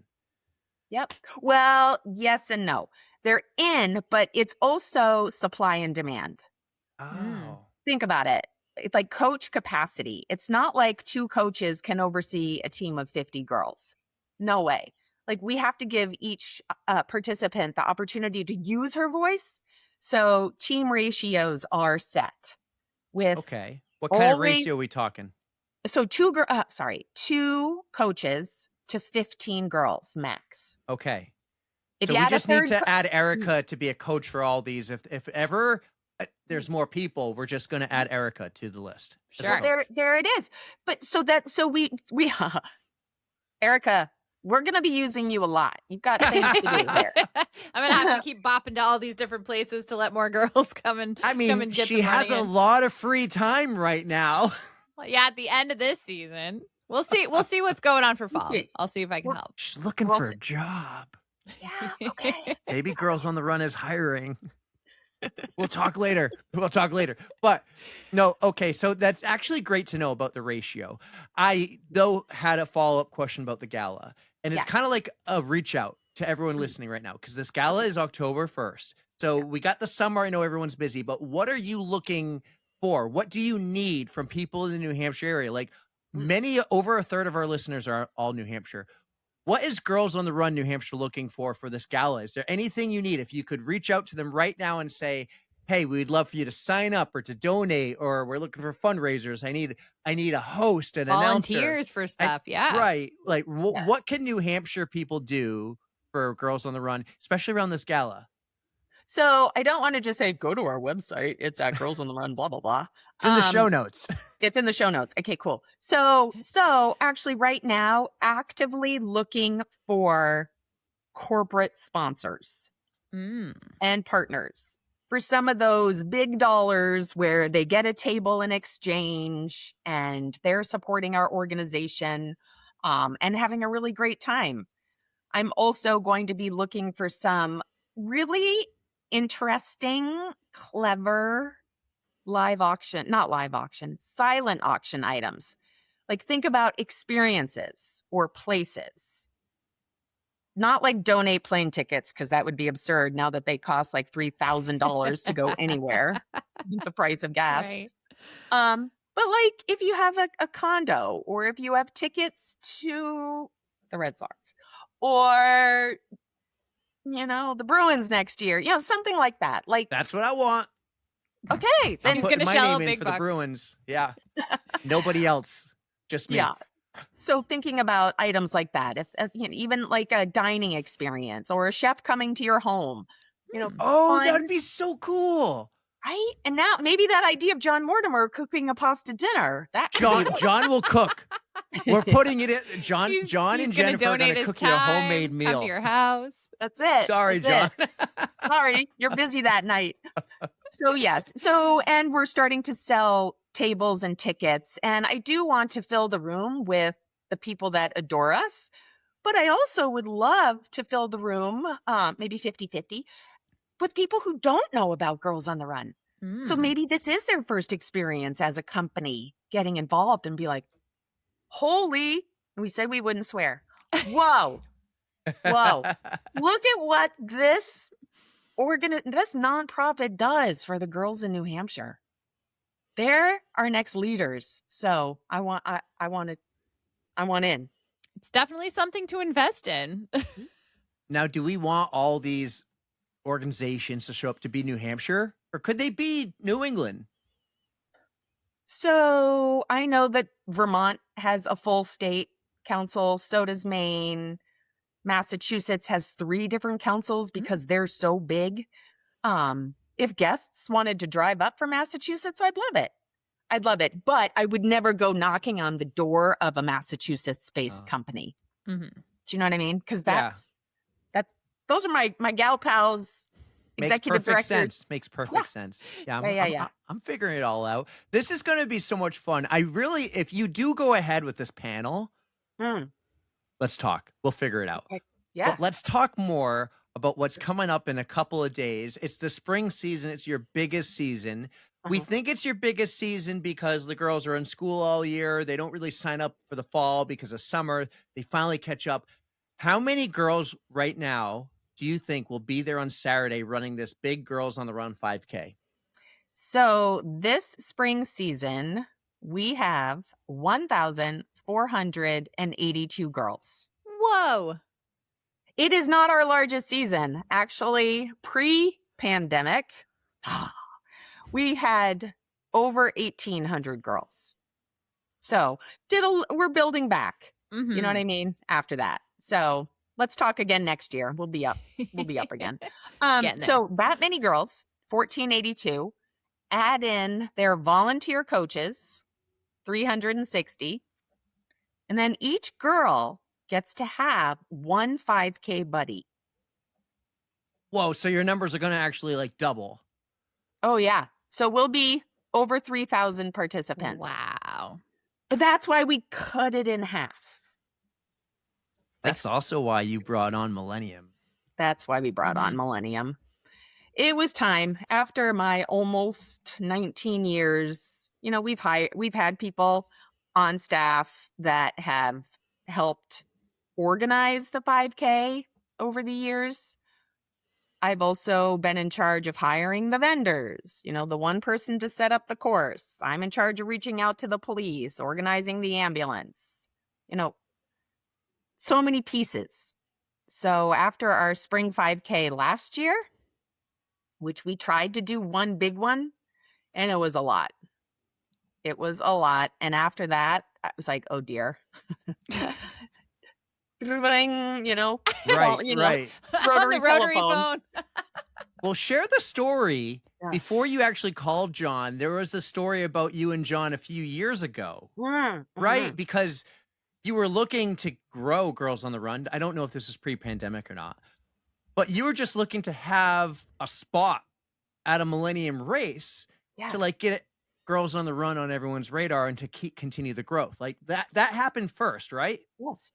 C: Yep. Well, yes and no. They're in, but it's also supply and demand.
D: Oh.
C: Think about it. It's like coach capacity. It's not like 2 coaches can oversee a team of 50 girls. No way. Like we have to give each participant the opportunity to use her voice. So team ratios are set with,
D: Okay. What kind of
C: always-
D: ratio are we talking?
C: so 2 coaches to 15 girls max.
D: Okay.
C: If
D: So
C: you
D: we
C: add a
D: just need
C: third
D: to add Erica to be a coach for all these. If ever there's more people, we're just going to add Erica to the list. as a
A: Sure.
D: coach.
C: there it is. But so we Erica, we're going to be using you a lot. You've got things to do here.
A: I'm gonna have to keep bopping to all these different places to let more girls come and
D: I
A: come
D: mean,
A: and get
D: she
A: some
D: has
A: money
D: a
A: in.
D: lot of free time right now.
A: Well, yeah, at the end of this season, we'll see what's going on for
C: We'll
A: fall.
C: see.
A: I'll see if I can
C: We'll-
A: help.
D: She's looking
C: Well,
D: for a job.
C: Yeah, okay.
D: Maybe Girls on the Run is hiring. We'll talk later. But no, okay. So that's actually great to know about the ratio. I, though, had a follow-up question about the gala. And it's
C: Yeah.
D: kind of like a reach out to everyone listening right now, because this gala is October 1st. So we got the summer. I know everyone's busy, but what are you looking for? What do you need from people in the New Hampshire area? Like over a third of our listeners are all New Hampshire. What is Girls on the Run New Hampshire looking for this gala? Is there anything you need? If you could reach out to them right now and say, hey, we'd love for you to sign up or to donate, or we're looking for fundraisers. I need a host, an announcer.
A: Volunteers for stuff, yeah.
D: Right. Like
C: Yeah.
D: what can New Hampshire people do for Girls on the Run, especially around this gala?
C: So I don't want to just say, go to our website. It's at Girls on the Run, blah, blah, blah.
D: It's in the show notes.
C: It's in the show notes. Okay, cool. So actually right now, actively looking for corporate sponsors and partners for some of those big dollars where they get a table in exchange and they're supporting our organization and having a really great time. I'm also going to be looking for some really interesting, clever silent auction items. Like think about experiences or places. Not like donate plane tickets, because that would be absurd now that they cost like $3,000 to go anywhere. The price of gas.
A: Right.
C: But like if you have a condo, or if you have tickets to the Red Sox, or the Bruins next year, something like that. Like
D: That's what I want.
C: Okay, then
A: He's
D: Putting
A: gonna
D: my
A: shell
D: name in
A: big
D: for
A: bucks.
D: the Bruins. Yeah. Nobody else. Just me.
C: Yeah. So thinking about items like that, if even like a dining experience or a chef coming to your home,
D: Oh,
C: fun,
D: that'd be so cool.
C: right? And now maybe that idea of John Mortimer cooking a pasta dinner. That
D: John will cook. We're putting it in. John
A: He's
D: and
A: gonna
D: Jennifer are going
A: donate
D: to
A: his
D: cook you a
A: time,
D: homemade
A: come
D: meal.
A: to your house.
C: That's it.
D: Sorry,
C: That's
D: John.
C: it. Sorry, you're busy that night. So yes. And we're starting to sell tables and tickets. And I do want to fill the room with the people that adore us. But I also would love to fill the room, maybe 50-50, with people who don't know about Girls on the Run. So maybe this is their first experience as a company getting involved and be like, holy, we said we wouldn't swear. Whoa. Whoa. Look at what this nonprofit does for the girls in New Hampshire. They're our next leaders. So I want in.
A: It's definitely something to invest in.
D: Now, do we want all these organizations to show up to be New Hampshire, or could they be New England?
C: So I know that Vermont has a full state council. So does Maine. Massachusetts has 3 different councils because they're so big. If guests wanted to drive up from Massachusetts, I'd love it. But I would never go knocking on the door of a Massachusetts-based company.
A: Mm-hmm.
C: Do you know what I mean? Because those are my gal pals, executive directors.
D: Makes perfect sense. Yeah, I'm figuring it all out. This is going to be so much fun. If you do go ahead with this panel, let's talk. We'll figure it out.
C: Yeah.
D: But let's talk more about what's coming up in a couple of days. It's the spring season. It's your biggest season. We think it's your biggest season because the girls are in school all year. They don't really sign up for the fall because of summer. They finally catch up. How many girls right now do you think will be there on Saturday running this big Girls on the Run 5K?
C: So this spring season, we have 1,482 girls.
A: Whoa.
C: It is not our largest season. Actually, pre-pandemic, we had over 1,800 girls. So we're building back.
A: Mm-hmm.
C: You know what I mean? After that. So let's talk again next year. We'll be up. We'll be up again. So that many girls, 1,482, add in their volunteer coaches, 360. And then each girl gets to have one 5K buddy.
D: Whoa, so your numbers are going to actually like double.
C: Oh, yeah. So we'll be over 3,000 participants.
A: Wow.
C: That's why we cut it in half.
D: That's also why you brought on Millennium.
C: That's why we brought on Millennium. It was time. After my almost 19 years, we've had people on staff that have helped organize the 5K over the years. I've also been in charge of hiring the vendors, the one person to set up the course. I'm in charge of reaching out to the police, organizing the ambulance, so many pieces. So after our spring 5K last year, which we tried to do one big one, and it was a lot. It was a lot. And after that, I was like, oh dear. Right.
D: Right.
C: Rotary
A: phone.
D: Well, share the story. Before you actually called John, there was a story about you and John a few years ago, right? Because you were looking to grow Girls on the Run. I don't know if this is pre-pandemic or not, but you were just looking to have a spot at a Millennium Race to like get Girls on the Run on everyone's radar and to continue the growth. Like that happened first, right?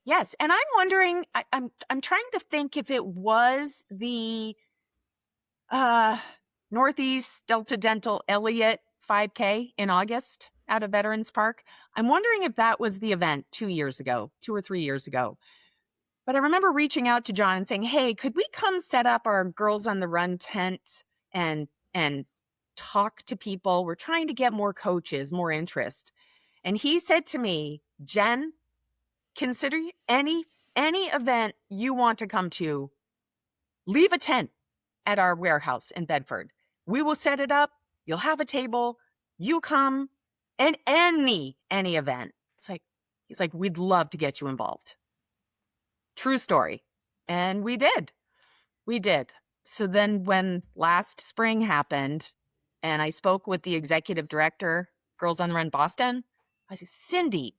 C: Yes. And I'm wondering, I'm trying to think if it was the Northeast Delta Dental Elliott 5K in August out of Veterans Park. I'm wondering if that was the event 2 or 3 years ago. But I remember reaching out to John and saying, hey, could we come set up our Girls on the Run tent and talk to people? We're trying to get more coaches, more interest. And he said to me, Jen, consider any event you want to come to, leave a tent at our warehouse in Bedford. We will set it up. You'll have a table. You come, and any event. He's like, we'd love to get you involved. True story. And we did. So then when last spring happened and I spoke with the executive director, Girls on the Run Boston, I said, Cindy,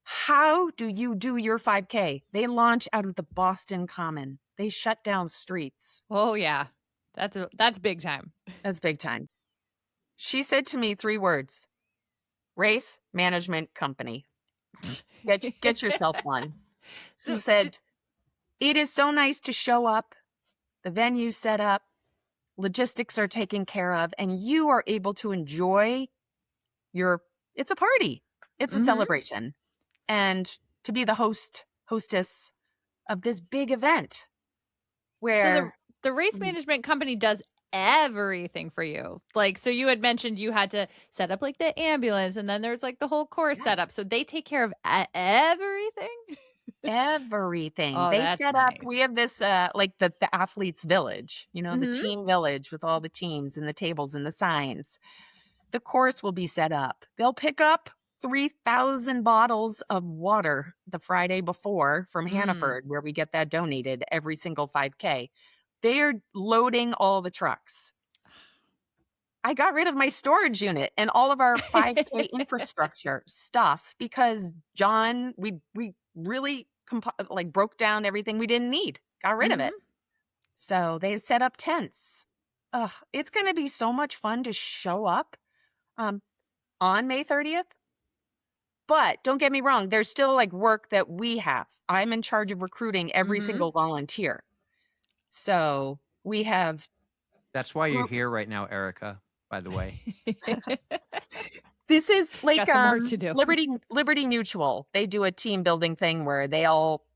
C: how do you do your 5K? They launch out of the Boston Common. They shut down streets.
A: Oh, yeah. That's big time.
C: That's big time. She said to me 3 words, race management company. Get yourself one. She said, it is so nice to show up. The venue's set up. Logistics are taken care of. And you are able to enjoy it's a party. It's a celebration. And to be the hostess of this big event where
A: the race management company does everything for you. Like, so you had mentioned you had to set up like the ambulance and then there's like the whole course set up. So they take care of everything.
C: Everything.
A: Oh,
C: They
A: that's
C: set up,
A: nice.
C: we have this like the athletes village, the team village with all the teams and the tables and the signs. The course will be set up. They'll pick up 3,000 bottles of water the Friday before from Hannaford, where we get that donated every single 5K. They are loading all the trucks. I got rid of my storage unit and all of our 5K infrastructure stuff because John, we really broke down everything we didn't need, got rid of it. So they set up tents. It's going to be so much fun to show up on May 30th. But don't get me wrong, there's still work that we have. I'm in charge of recruiting every single volunteer. So we have.
D: That's why you're here right now, Erica, by the way.
C: This is like
A: Got some work to do.
C: Liberty Mutual. They do a team building thing where they all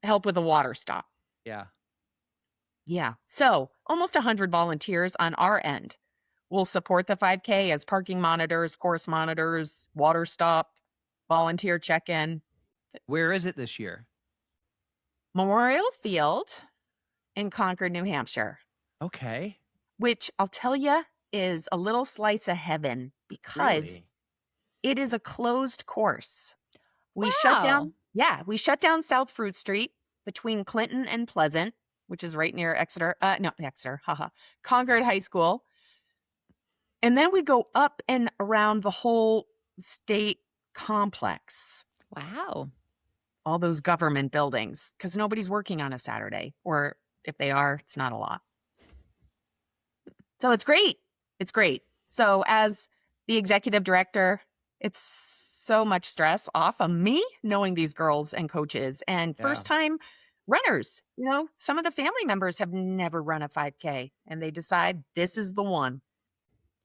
C: help with a water stop.
D: Yeah.
C: Yeah. So almost 100 volunteers on our end will support the 5K as parking monitors, course monitors, water stop, volunteer check-in.
D: Where is it this year?
C: Memorial Field in Concord, New Hampshire.
D: Okay.
C: Which I'll tell you is a little slice of heaven because it is a closed course. We shut down South Fruit Street between Clinton and Pleasant, which is right near Concord High School. And then we go up and around the whole state complex.
A: Wow.
C: All those government buildings, because nobody's working on a Saturday. Or if they are, it's not a lot. So it's great. It's great. So as the executive director, it's so much stress off of me knowing these girls and coaches and first time runners. Some of the family members have never run a 5K and they decide this is the one.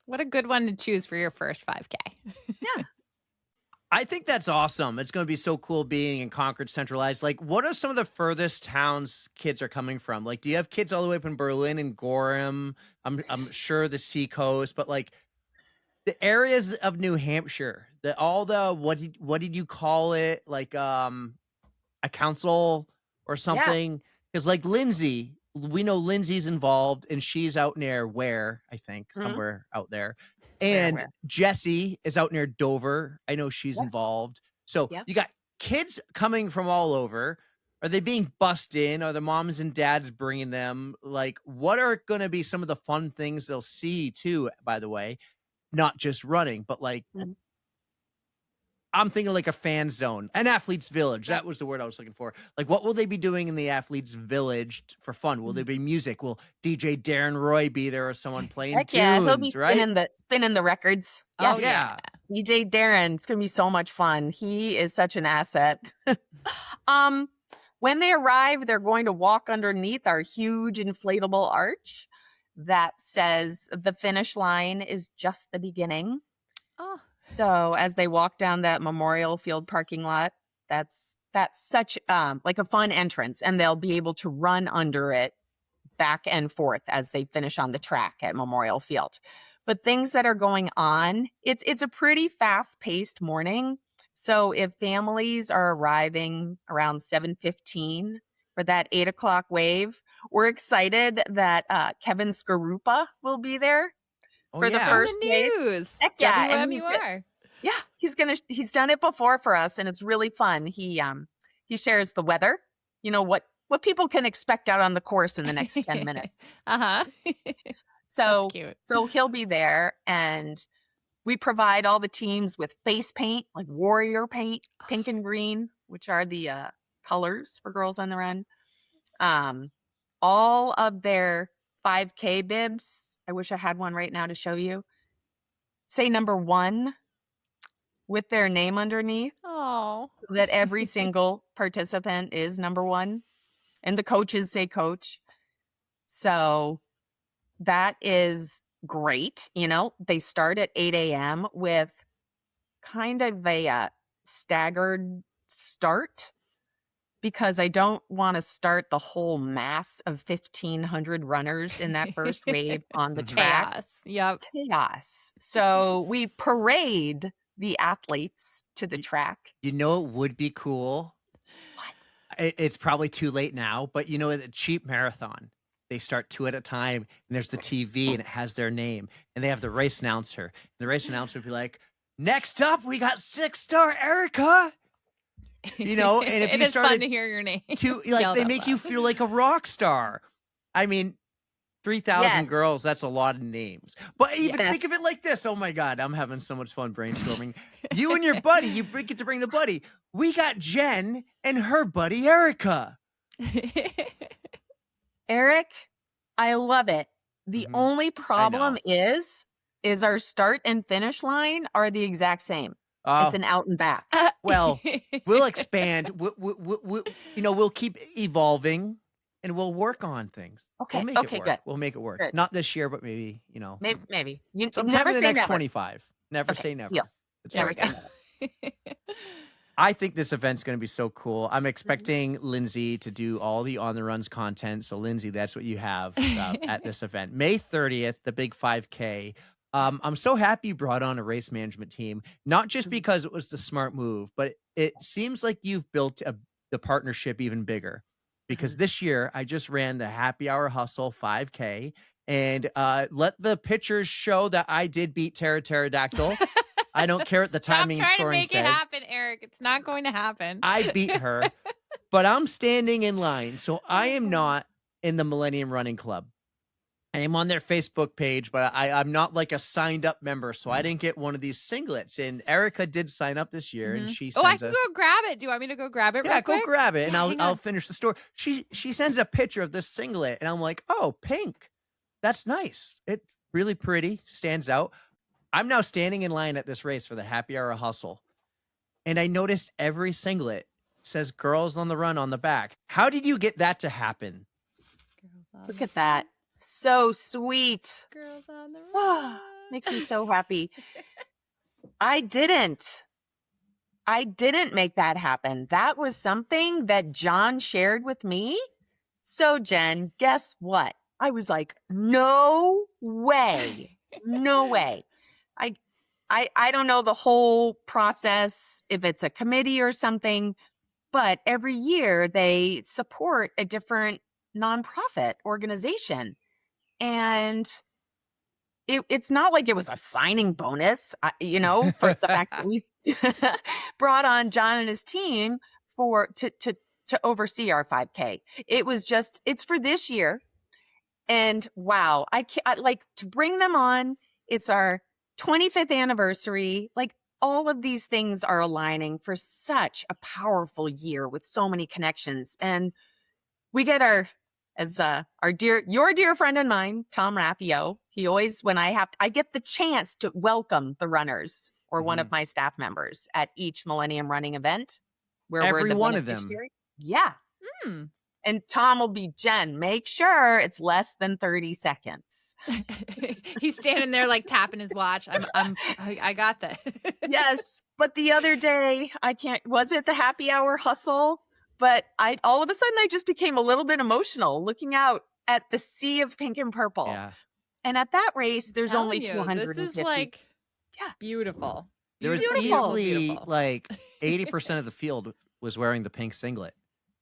A: What a good one to choose for your first 5K.
C: Yeah.
D: I think that's awesome. It's going to be so cool being in Concord centralized. What are some of the furthest towns kids are coming from? Do you have kids all the way up in Berlin and Gorham? I'm sure the Seacoast, but the areas of New Hampshire, what did you call it? A council or something? Because Lindsay, we know Lindsay's involved and she's out near Ware, I think, somewhere out there. And Jessie is out near Dover. I know she's involved. So you got kids coming from all over. Are they being bussed in? Are the moms and dads bringing them? What are going to be some of the fun things they'll see too, by the way? Not just running, but I'm thinking like a fan zone, an athlete's village. That was the word I was looking for. Like, what will they be doing in the athlete's village for fun? Will there be music? Will DJ Darren Roy be there or someone playing
C: Heck
D: tunes,
C: yeah, he'll be
D: right?
C: spinning the records.
A: Oh,
C: Yes.
D: Yeah.
C: DJ Darren, it's gonna be so much fun. He is such an asset. When they arrive, they're going to walk underneath our huge inflatable arch that says the finish line is just the beginning.
A: Oh.
C: So as they walk down that Memorial Field parking lot, that's such like a fun entrance, and they'll be able to run under it back and forth as they finish on the track at Memorial Field. But things that are going on, it's a pretty fast-paced morning. So if families are arriving around 7:15 for that 8 o'clock wave, we're excited that Kevin Skarupa will be there for the
A: On
C: first
A: the
C: wave.
A: news.
C: Heck yeah, and
A: WMUR.
C: he's done it before for us, and it's really fun. He shares the weather, what people can expect out on the course in the next 10 minutes.
A: Uh-huh.
C: So
A: That's cute.
C: so he'll be there, and we provide all the teams with face paint, like warrior paint, pink and green, which are the colors for Girls on the Run. All of their 5K bibs. I wish I had one right now to show you. Say number 1 with their name underneath,
A: Oh.
C: so that every single participant is number 1, and the coaches say coach. So that is great. They start at 8 a.m. with kind of a staggered start, because I don't want to start the whole mass of 1,500 runners in that first wave on the track.
A: Chaos. Yep.
C: Chaos. So we parade the athletes to the track.
D: You know it would be cool?
C: What?
D: It's probably too late now, but at the cheap marathon, they start 2 at a time, and there's the TV, and it has their name, and they have the race announcer. And the race announcer would be like, "Next up, we got 6-star Erica." And if
A: it
D: you
A: is fun
D: started
A: to hear your name.
D: they make you feel like a rock star. I mean, 3,000
C: Yes.
D: girls, that's a lot of names. But even
C: Yes.
D: think of it like this. Oh my God, I'm having so much fun brainstorming. You and your buddy, get to bring the buddy. We got Jen and her buddy Erica.
C: Eric, I love it. The
D: Mhm.
C: only problem
D: know.
C: is our start and finish line are the exact same. It's an out and back.
D: Well, we'll expand. We'll keep evolving, and we'll work on things.
C: Okay,
D: We'll make
C: okay,
D: it work.
C: good.
D: We'll make it work.
C: Good.
D: Not this year, but maybe,
C: Maybe. You
D: sometime
C: never
D: in the
C: say
D: next
C: never.
D: 25. Never
C: Okay,
D: say never.
C: deal.
D: It's
C: Never
D: right.
C: say never.
D: I think this event's going to be so cool. I'm expecting Lindsay to do all the On the Runs content. So, Lindsay, that's what you have at this event. May 30th, the big 5K. I'm so happy you brought on a race management team, not just because it was the smart move, but it seems like you've built the partnership even bigger. Because this year, I just ran the Happy Hour Hustle 5K, and let the pictures show that I did beat Pterodactyl. I don't care what the timing and
A: Stop trying to
D: scoring
A: make
D: says.
A: it happen, Eric. It's not going to happen.
D: I beat her, but I'm standing in line. So I am not in the Millennium Running Club. I am on their Facebook page, but I'm not like a signed up member. So I didn't get one of these singlets. And Erica did sign up this year, and she sends
A: I can
D: us.
A: go grab it. Do you want me to go grab it
D: Yeah,
A: real
D: go
A: quick?
D: grab it, and
A: Hang
D: I'll
A: on.
D: finish the story. She sends a picture of this singlet, and I'm like, oh, pink. That's nice. It's really pretty. Stands out. I'm now standing in line at this race for the Happy Hour Hustle, and I noticed every singlet says Girls on the Run on the back. How did you get that to happen?
C: Look at that. So sweet.
A: Girls on the
C: Ah,
A: Run.
C: makes me so happy. I didn't make that happen. That was something that John shared with me. So, Jen, guess what? I was like, no way. No way. I don't know the whole process, if it's a committee or something, but every year they support a different nonprofit organization. And it's not like it was a signing bonus, for the fact that we brought on John and his team to oversee our 5K. It was just, it's for this year. And wow, I like to bring them on. It's our 25th anniversary. Like, all of these things are aligning for such a powerful year with so many connections. And we get your dear friend and mine, Tom Rappio. He always, when I get the chance to welcome the runners or one of my staff members at each Millennium Running event where
D: Every
C: we're the
D: one of them.
C: beneficiary. Yeah. And Tom will be, Jen, make sure it's less than 30 seconds.
A: He's standing there like tapping his watch. I got that.
C: Yes. But the other day, was it the happy hour hustle? But all of a sudden, I just became a little bit emotional looking out at the sea of pink and purple.
D: Yeah.
C: And at that race, there's only 250.
A: This is like beautiful.
D: There was easily like 80% of the field was wearing the pink singlet.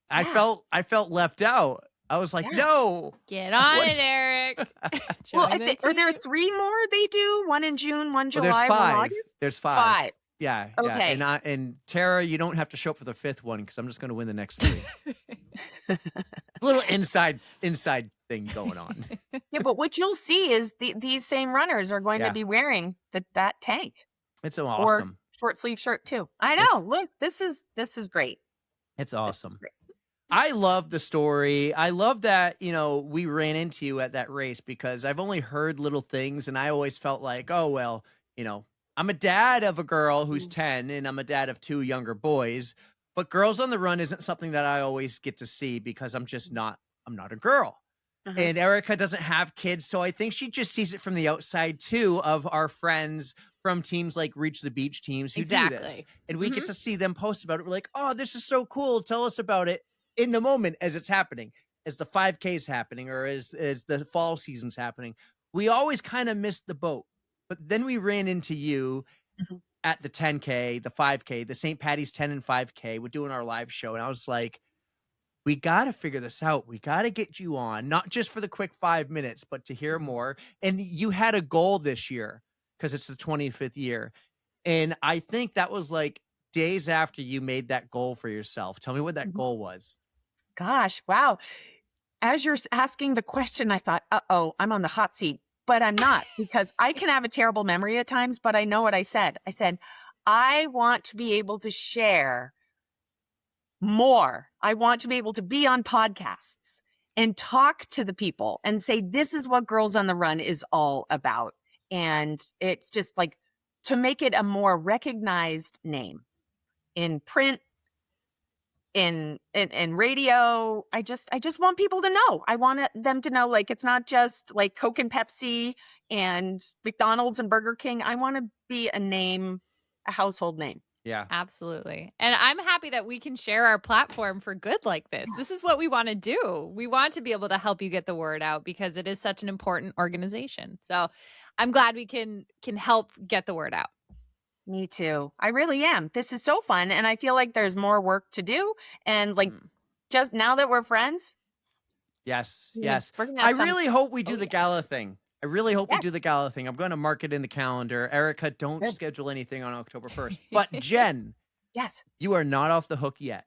D: I felt left out. I was like, no.
A: Get on it, Eric.
C: Well, are there 3 more they do? 1 in June, 1 July,
D: there's 5.
C: 1 August?
D: There's 5.
C: 5.
D: Yeah.
C: Okay.
D: Yeah. And Tara, you don't have to show up for the 5th one because I'm just going to win the next 3. A little inside thing going on.
C: Yeah, but what you'll see is these same runners are going to be wearing that tank.
D: It's awesome.
C: Or short sleeve shirt too. I know. Look, this is great.
D: It's awesome. I love the story. I love that, we ran into you at that race because I've only heard little things and I always felt like, oh, well, I'm a dad of a girl who's 10 and I'm a dad of 2 younger boys, but Girls on the Run isn't something that I always get to see because I'm not a girl. And Erica doesn't have kids. So I think she just sees it from the outside too of our friends from teams like Reach the Beach teams who do this. And we get to see them post about it. We're like, oh, this is so cool. Tell us about it in the moment as it's happening, as the 5K is happening or as the fall season's happening. We always kind of missed the boat. But then we ran into you at the 10K, the 5K, the St. Patty's 10 and 5K. We're doing our live show. And I was like, we got to figure this out. We got to get you on, not just for the quick 5 minutes, but to hear more. And you had a goal this year because it's the 25th year. And I think that was like days after you made that goal for yourself. Tell me what that goal was.
C: Gosh, wow. As you're asking the question, I thought, uh-oh, I'm on the hot seat. But I'm not because I can have a terrible memory at times, but I know what I said. I said, I want to be able to share more. I want to be able to be on podcasts and talk to the people and say, this is what Girls on the Run is all about. And it's just like to make it a more recognized name in print, in radio. I just want people to know. I want them to know, like, it's not just like Coke and Pepsi and McDonald's and Burger King. I want to be a name, a household name.
D: Yeah,
A: absolutely. And I'm happy that we can share our platform for good like this. This is what we want to do. We want to be able to help you get the word out because it is such an important organization. So I'm glad we can help get the word out.
C: Me too. I really am. This is so fun. And I feel like there's more work to do. And like, just now that we're friends.
D: Yes. I really hope we do the gala thing. I really hope we do the gala thing. I'm going to mark it in the calendar. Erica, don't schedule anything on October 1st. But Jen, you are not off the hook yet.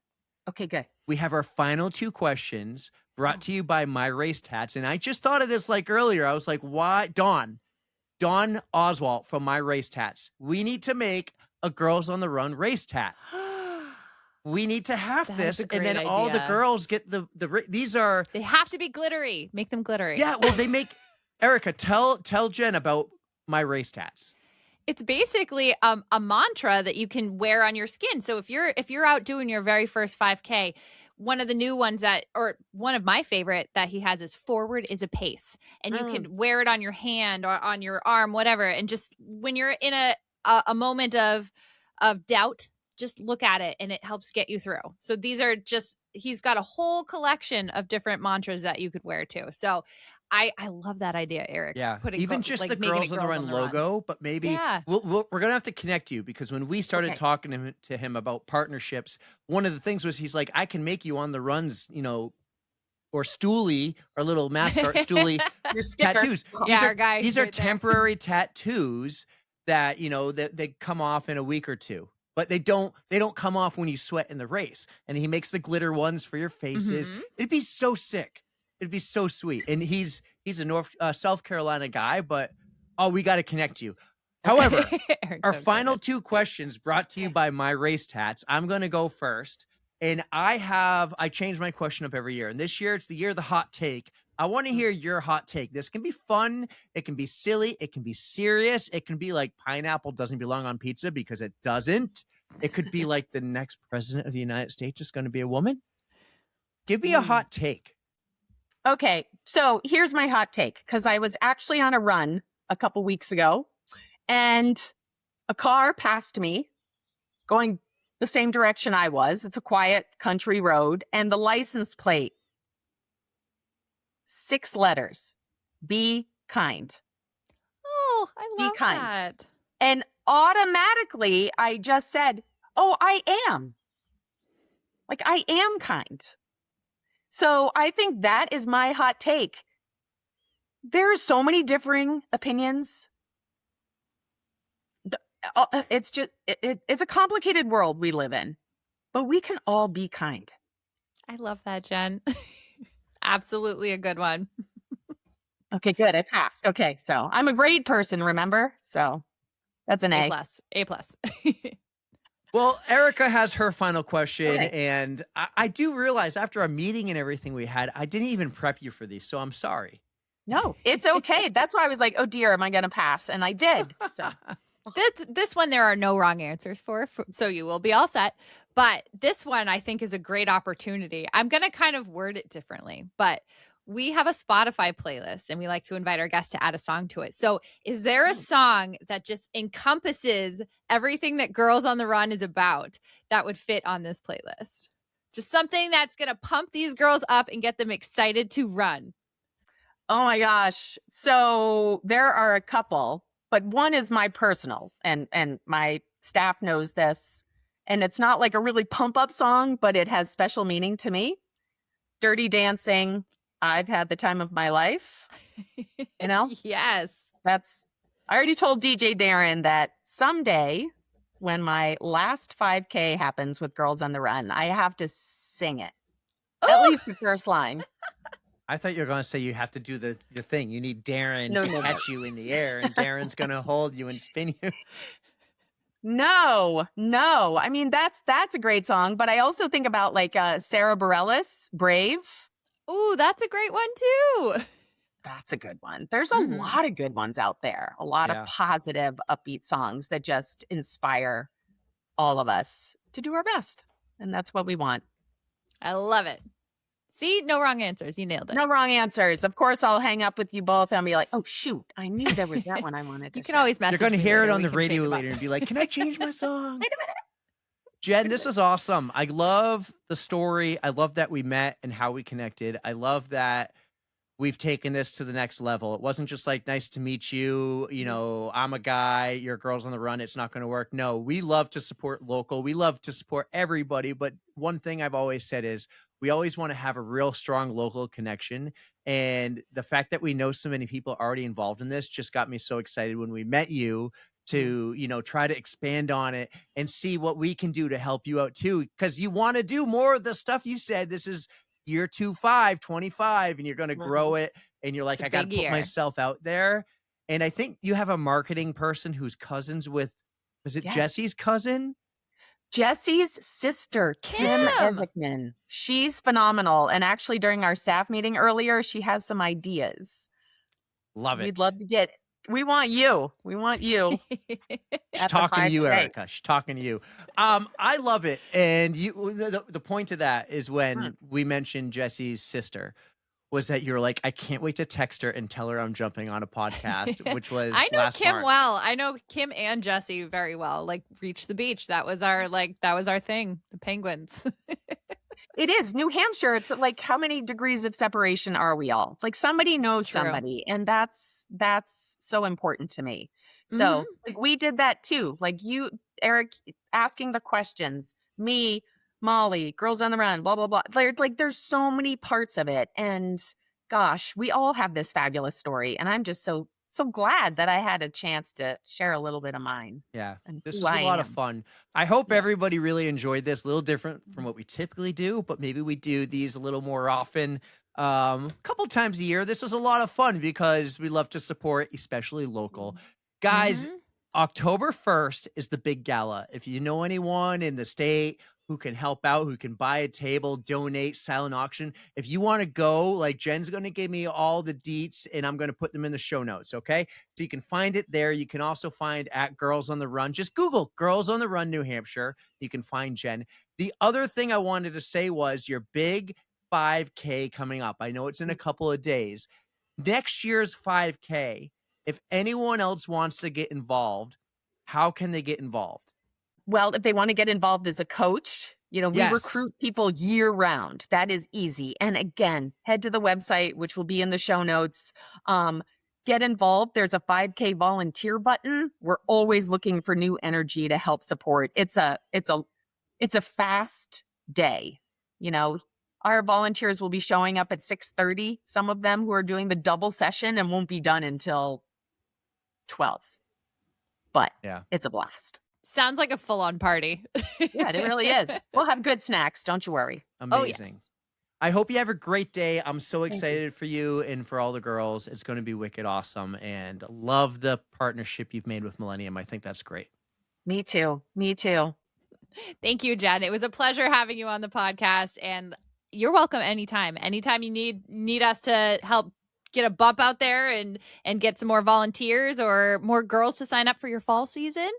C: Okay, good.
D: We have our final 2 questions brought to you by My Race Tats. And I just thought of this like earlier. I was like, why? Dawn Oswalt from My Race Tats. We need to make a Girls on the Run race tat. We need to have this, and then all the girls get these are.
A: They have to be glittery. Make them glittery.
D: Yeah, well, they make. Erica, tell Jen about My Race Tats.
A: It's basically a mantra that you can wear on your skin. So if you're out doing your very first 5K, one of the new ones or one of my favorite that he has is forward is a pace. And you can wear it on your hand or on your arm, whatever. And just when you're in a moment of doubt, just look at it and it helps get you through. So these are he's got a whole collection of different mantras that you could wear too. So I love that idea, Eric.
D: Yeah, even just the Girls on the Run logo, but maybe we're going to have to connect you because when we started talking to him about partnerships, one of the things was he's like, I can make you on the runs, or Stoolie, our little mascot Stoolie tattoos. These are temporary tattoos that, that they come off in a week or two. But they don't come off when you sweat in the race. And he makes the glitter ones for your faces. It'd be so sick. It'd be so sweet. And he's a South Carolina guy, but we got to connect you. However,
A: Eric's
D: our
A: so
D: final
A: excited.
D: 2 questions brought to you by My Race Tats. I'm going to go first. And I change my question up every year. And this year, it's the year of the hot take. I want to hear your hot take. This can be fun. It can be silly. It can be serious. It can be like pineapple doesn't belong on pizza because it doesn't. It could be like the next president of the United States is going to be a woman. Give me a hot take.
C: Okay, so here's my hot take, because I was actually on a run a couple weeks ago, and a car passed me going the same direction I was. It's a quiet country road, and the license plate, 6 letters, be kind.
A: Oh, I
C: Be
A: love
C: kind.
A: that.
C: And automatically, I just said, oh, I am. Like, I am kind. So I think that is my hot take. There are so many differing opinions. It's just, it's a complicated world we live in, but we can all be kind.
A: I love that, Jen. Absolutely a good one.
C: Okay, good. I passed. Okay, so I'm a grade person, remember? So that's an A.
A: A plus.
D: Well, Erica has her final question,
C: Okay.
D: and I do realize after our meeting and everything we had, I didn't even prep you for these, so I'm sorry.
C: No, it's okay. That's why I was like, oh dear, am I going to pass? And I did. So
A: This one there are no wrong answers for, so you will be all set. But this one I think is a great opportunity. I'm going to kind of word it differently, but we have a Spotify playlist and we like to invite our guests to add a song to it. So is there a song that just encompasses everything that Girls on the Run is about that would fit on this playlist? Just something that's going to pump these girls up and get them excited to run.
C: oh my gosh. So there are a couple, but one is my personal, and my staff knows this. And it's not like a really pump up song, but it has special meaning to me. Dirty Dancing. I've had the time of my life. You know,
A: Yes.
C: I already told DJ Darren that someday when my last 5K happens with Girls on the Run, I have to sing it. At least the first line.
D: I thought you were going to say you have to do the thing. You need Darren
C: No,
D: to
C: no, no.
D: catch you in the air, and Darren's going to hold you and spin you.
C: No. I mean, that's a great song, but I also think about like Sarah Bareilles, Brave.
A: Ooh, that's a great one too.
C: That's a good one. There's a
A: Mhm.
C: lot of good ones out there. A lot
D: Yeah.
C: of positive, upbeat songs that just inspire all of us to do our best. And that's what we want.
A: I love it. See, no wrong answers. You nailed it.
C: No wrong answers. Of course, I'll hang up with you both and be like, oh, shoot. I knew there was that one I wanted to
A: You can
C: share.
A: always message
D: You're going to
A: me
D: hear it
A: later.
D: on
A: We
D: the
A: can
D: radio
A: shake them up.
D: later and be like, can I change my song?
C: Wait a minute.
D: Jen, this was awesome. I love the story. I love that we met and how we connected. I love that we've taken this to the next level. It wasn't just like, nice to meet you. You know, I'm a guy, you're Girls on the Run. It's not going to work. No, we love to support local. We love to support everybody. But one thing I've always said is we always want to have a real strong local connection. And the fact that we know so many people already involved in this just got me so excited when we met you to, you know, try to expand on it and see what we can do to help you out too. Because you want to do more of the stuff you said. This is year 25, and you're going to grow it. And you're like,
A: It's a
D: I got to
A: big
D: put
A: year.
D: myself out there. And I think you have a marketing person who's cousins with, is it
C: Yes.
D: Jesse's cousin?
C: Jesse's sister, Kim
A: Kim.
C: Ezekman. She's phenomenal. And actually, during our staff meeting earlier, she has some ideas.
D: Love it.
C: We'd love to get. We want you. We want you.
D: She's
C: at the
D: talking to you,
C: 5K.
D: Erica. She's talking to you. I love it. And you, the point of that is when we mentioned Jesse's sister was that you're like, I can't wait to text her and tell her I'm jumping on a podcast, which was
A: I know
D: last
A: Kim
D: March.
A: well. I know Kim and Jesse very well. Like, Reach the Beach. That was our thing. The Penguins.
C: It is New Hampshire. It's like, how many degrees of separation are we all? Like, somebody knows
A: True.
C: somebody, and that's so important to me. So
A: Mhm.
C: like, we did that too. Like you, Eric, asking the questions, me, Molly, Girls on the Run, blah blah blah. There's so many parts of it, and gosh, we all have this fabulous story, and I'm just so glad that I had a chance to share a little bit of mine.
D: Yeah,
C: and
D: this
C: who
D: was
C: I
D: a lot of
C: am.
D: fun. I hope
C: Yeah.
D: everybody really enjoyed this. A little different from what we typically do, but maybe we do these a little more often. A couple times a year. This was a lot of fun because we love to support, especially local. Guys,
A: Mhm.
D: October 1st is the big gala. If you know anyone in the state who can help out, who can buy a table, donate, silent auction, if you want to go, like Jen's going to give me all the deets and I'm going to put them in the show notes. Okay. So you can find it there. You can also find at Girls on the Run. Just Google Girls on the Run, New Hampshire. You can find Jen. The other thing I wanted to say was your big 5K coming up. I know it's in a couple of days. Next year's 5K, if anyone else wants to get involved, how can they get involved?
C: Well, if they want to get involved as a coach, we
D: Yes.
C: recruit people year round. That is easy. And again, head to the website, which will be in the show notes. Get involved. There's a 5K volunteer button. We're always looking for new energy to help support. It's a fast day. Our volunteers will be showing up at 6:30. Some of them who are doing the double session and won't be done until 12. But
D: Yeah,
C: it's a blast.
A: Sounds like a full-on party.
C: Yeah, it really is. We'll have good snacks. Don't you worry.
D: amazing.
A: Oh, yes.
D: I hope you have a great day. I'm so excited for you and for all the girls. It's going to be wicked awesome, and love the partnership you've made with Millennium. I think that's great.
C: Me too.
A: Thank you, Jen. It was a pleasure having you on the podcast, and you're welcome anytime. Anytime you need us to help get a bump out there and get some more volunteers or more girls to sign up for your fall season.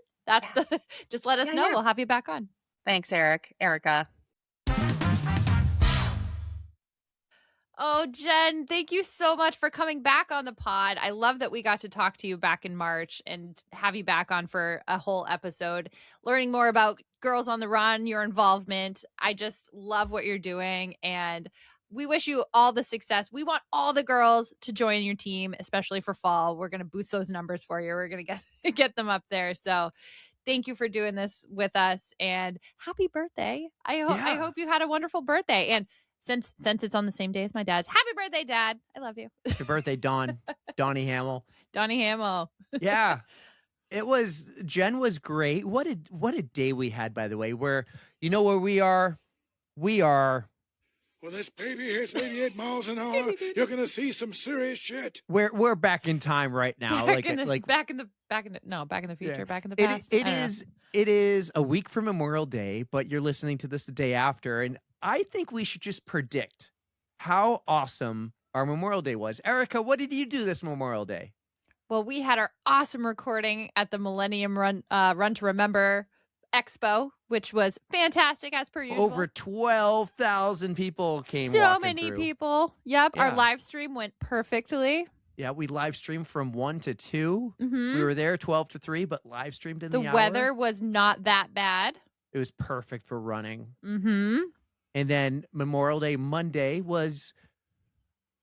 A: Just let us know.
C: Yeah.
A: We'll have you back on.
C: Thanks, Erica.
A: Oh, Jen, thank you so much for coming back on the pod. I love that we got to talk to you back in March and have you back on for a whole episode, learning more about Girls on the Run, your involvement. I just love what you're doing, and we wish you all the success. We want all the girls to join your team, especially for fall. We're going to boost those numbers for you. We're going to get them up there. So thank you for doing this with us, and happy birthday. I hope you had a wonderful birthday. And since it's on the same day as my dad's, happy birthday, Dad. I love you.
D: Happy birthday, Donnie Hamill.
A: Donnie Hamill.
D: Yeah. Jen was great. What a day we had, by the way, where we are.
H: Well, this baby hits 88 miles an hour. You're gonna see some serious shit.
D: We're back in time right now.
A: Back in the future, back in the
D: Yeah.
A: back in the past.
D: It is a week from Memorial Day, but you're listening to this the day after, and I think we should just predict how awesome our Memorial Day was. Erica, what did you do this Memorial Day?
A: Well, we had our awesome recording at the Millennium Run to Remember Expo, which was fantastic as per usual.
D: Over 12,000 people came.
A: So many
D: through.
A: people. Yep.
D: Yeah.
A: Our live stream went perfectly.
D: Yeah, we live streamed from 1 to 2.
A: Mhm.
D: We were there 12 to 3, but live streamed in the hour.
A: weather was not that bad.
D: It was perfect for running.
A: Mm-hmm.
D: And then Memorial Day Monday was,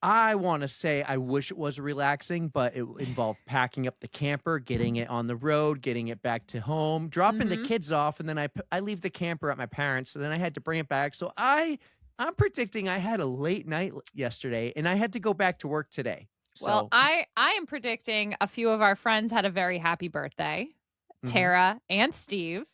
D: I want to say, I wish it was relaxing, but it involved packing up the camper, getting it on the road, getting it back to home, dropping the kids off, and then I leave the camper at my parents', so then I had to bring it back. So I'm predicting I had a late night yesterday, and I had to go back to work today. So,
A: Well, I am predicting a few of our friends had a very happy birthday, Tara and Steve.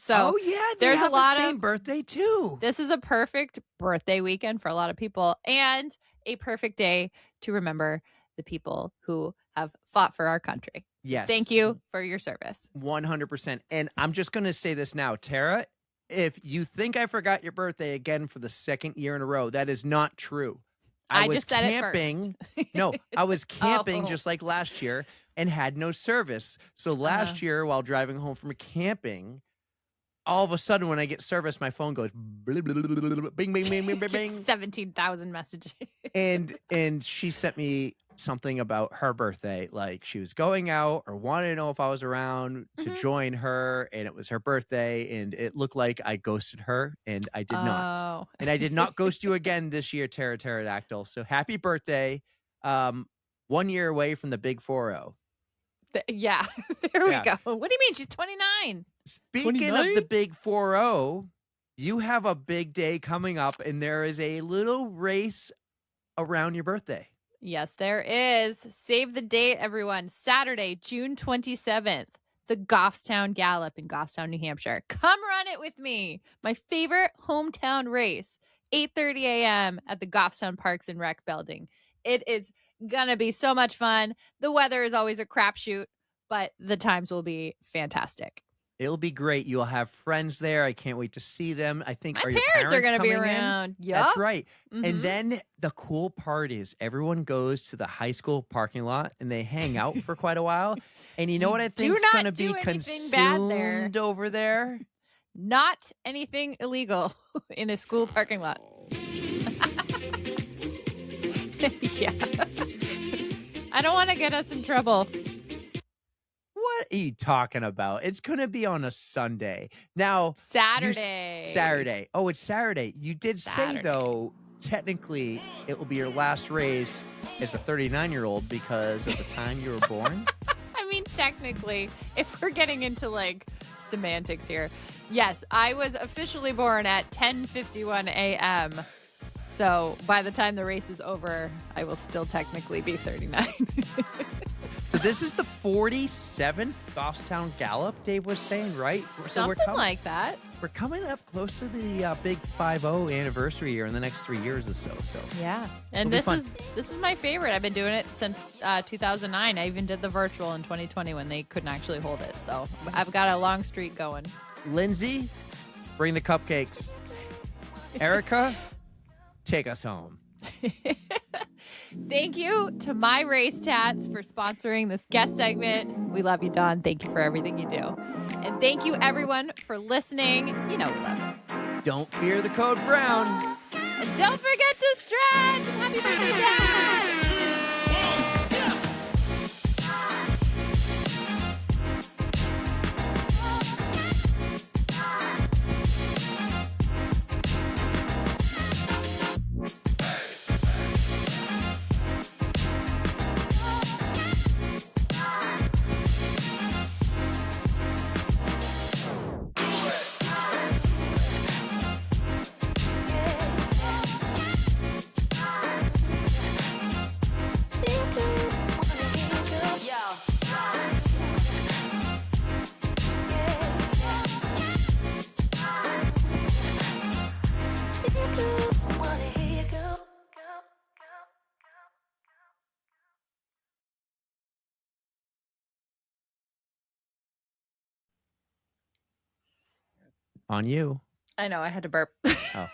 A: So
D: oh yeah, they
A: there's
D: have
A: a lot
D: the same
A: of
D: birthday too.
A: This is a perfect birthday weekend for a lot of people, and a perfect day to remember the people who have fought for our country.
D: Yes,
A: Thank you for your service.
D: 100%. And I'm just going to say this now, Tara. If you think I forgot your birthday again for the second year in a row, that is not true.
A: I
D: was
A: just said it
D: camping.
A: first.
D: No, I was camping
A: Oh.
D: just like last year and had no service. So last year, while driving home from camping, all of a sudden when I get service, my phone goes bling, bling, bling, bling, bing, bing, bing, bing, bing, bing.
A: 17,000 messages.
D: And she sent me something about her birthday, like she was going out or wanted to know if I was around to join her, and it was her birthday, and it looked like I ghosted her, and I did not.
A: Oh.
D: And I did not ghost you again this year, Tara Pterodactyl. So happy birthday. 1 year away from the big 4-0.
A: Yeah, there
D: Yeah.
A: we go. What do you mean? She's 29.
D: Speaking
A: 29?
D: of the big 4-0, you have a big day coming up, and there is a little race around your birthday.
A: Yes, there is. Save the date, everyone. Saturday, June 27th, the Goffstown Gallop in Goffstown, New Hampshire. Come run it with me. My favorite hometown race, 8:30 a.m. at the Goffstown Parks and Rec building. It is going to be so much fun. The weather is always a crapshoot, but the times will be fantastic.
D: It'll be great. You'll have friends there. I can't wait to see them. I think
A: My
D: your
A: parents are
D: going to
A: be around. Yup.
D: That's right.
A: Mhm.
D: And then the cool part is everyone goes to the high school parking lot and they hang out for quite a while. And you know what I
A: do
D: think is
A: not
D: going to
A: do
D: be
A: anything bad there.
D: consumed over there?
A: Not anything illegal in a school parking lot. Yeah. I don't want to get us in trouble.
D: What are you talking about? It's going to be on a Sunday. Now,
A: Saturday.
D: Oh, it's Saturday. You did say, though, technically it will be your last race as a 39-year-old because of the time you were born.
A: I mean, technically, if we're getting into like semantics here, yes, I was officially born at 10:51 a.m. So by the time the race is over, I will still technically be 39.
D: So this is the 47th Goffstown Gallop, Dave was saying, right? So
A: Something like that.
D: We're coming up close to the big 5-0 anniversary here in the next 3 years or so.
A: Yeah, and this is my favorite. I've been doing it since 2009. I even did the virtual in 2020 when they couldn't actually hold it. So I've got a long streak going.
D: Lindsay, bring the cupcakes. Erica, take us home.
A: Thank you to My Race Tats for sponsoring this guest segment. We love you, Dawn. Thank you for everything you do. And thank you, everyone, for listening. You know we love you.
D: Don't fear the code brown.
A: And don't forget to stretch. And happy birthday, Dad.
D: On you.
A: I know, I had to burp.
D: Oh.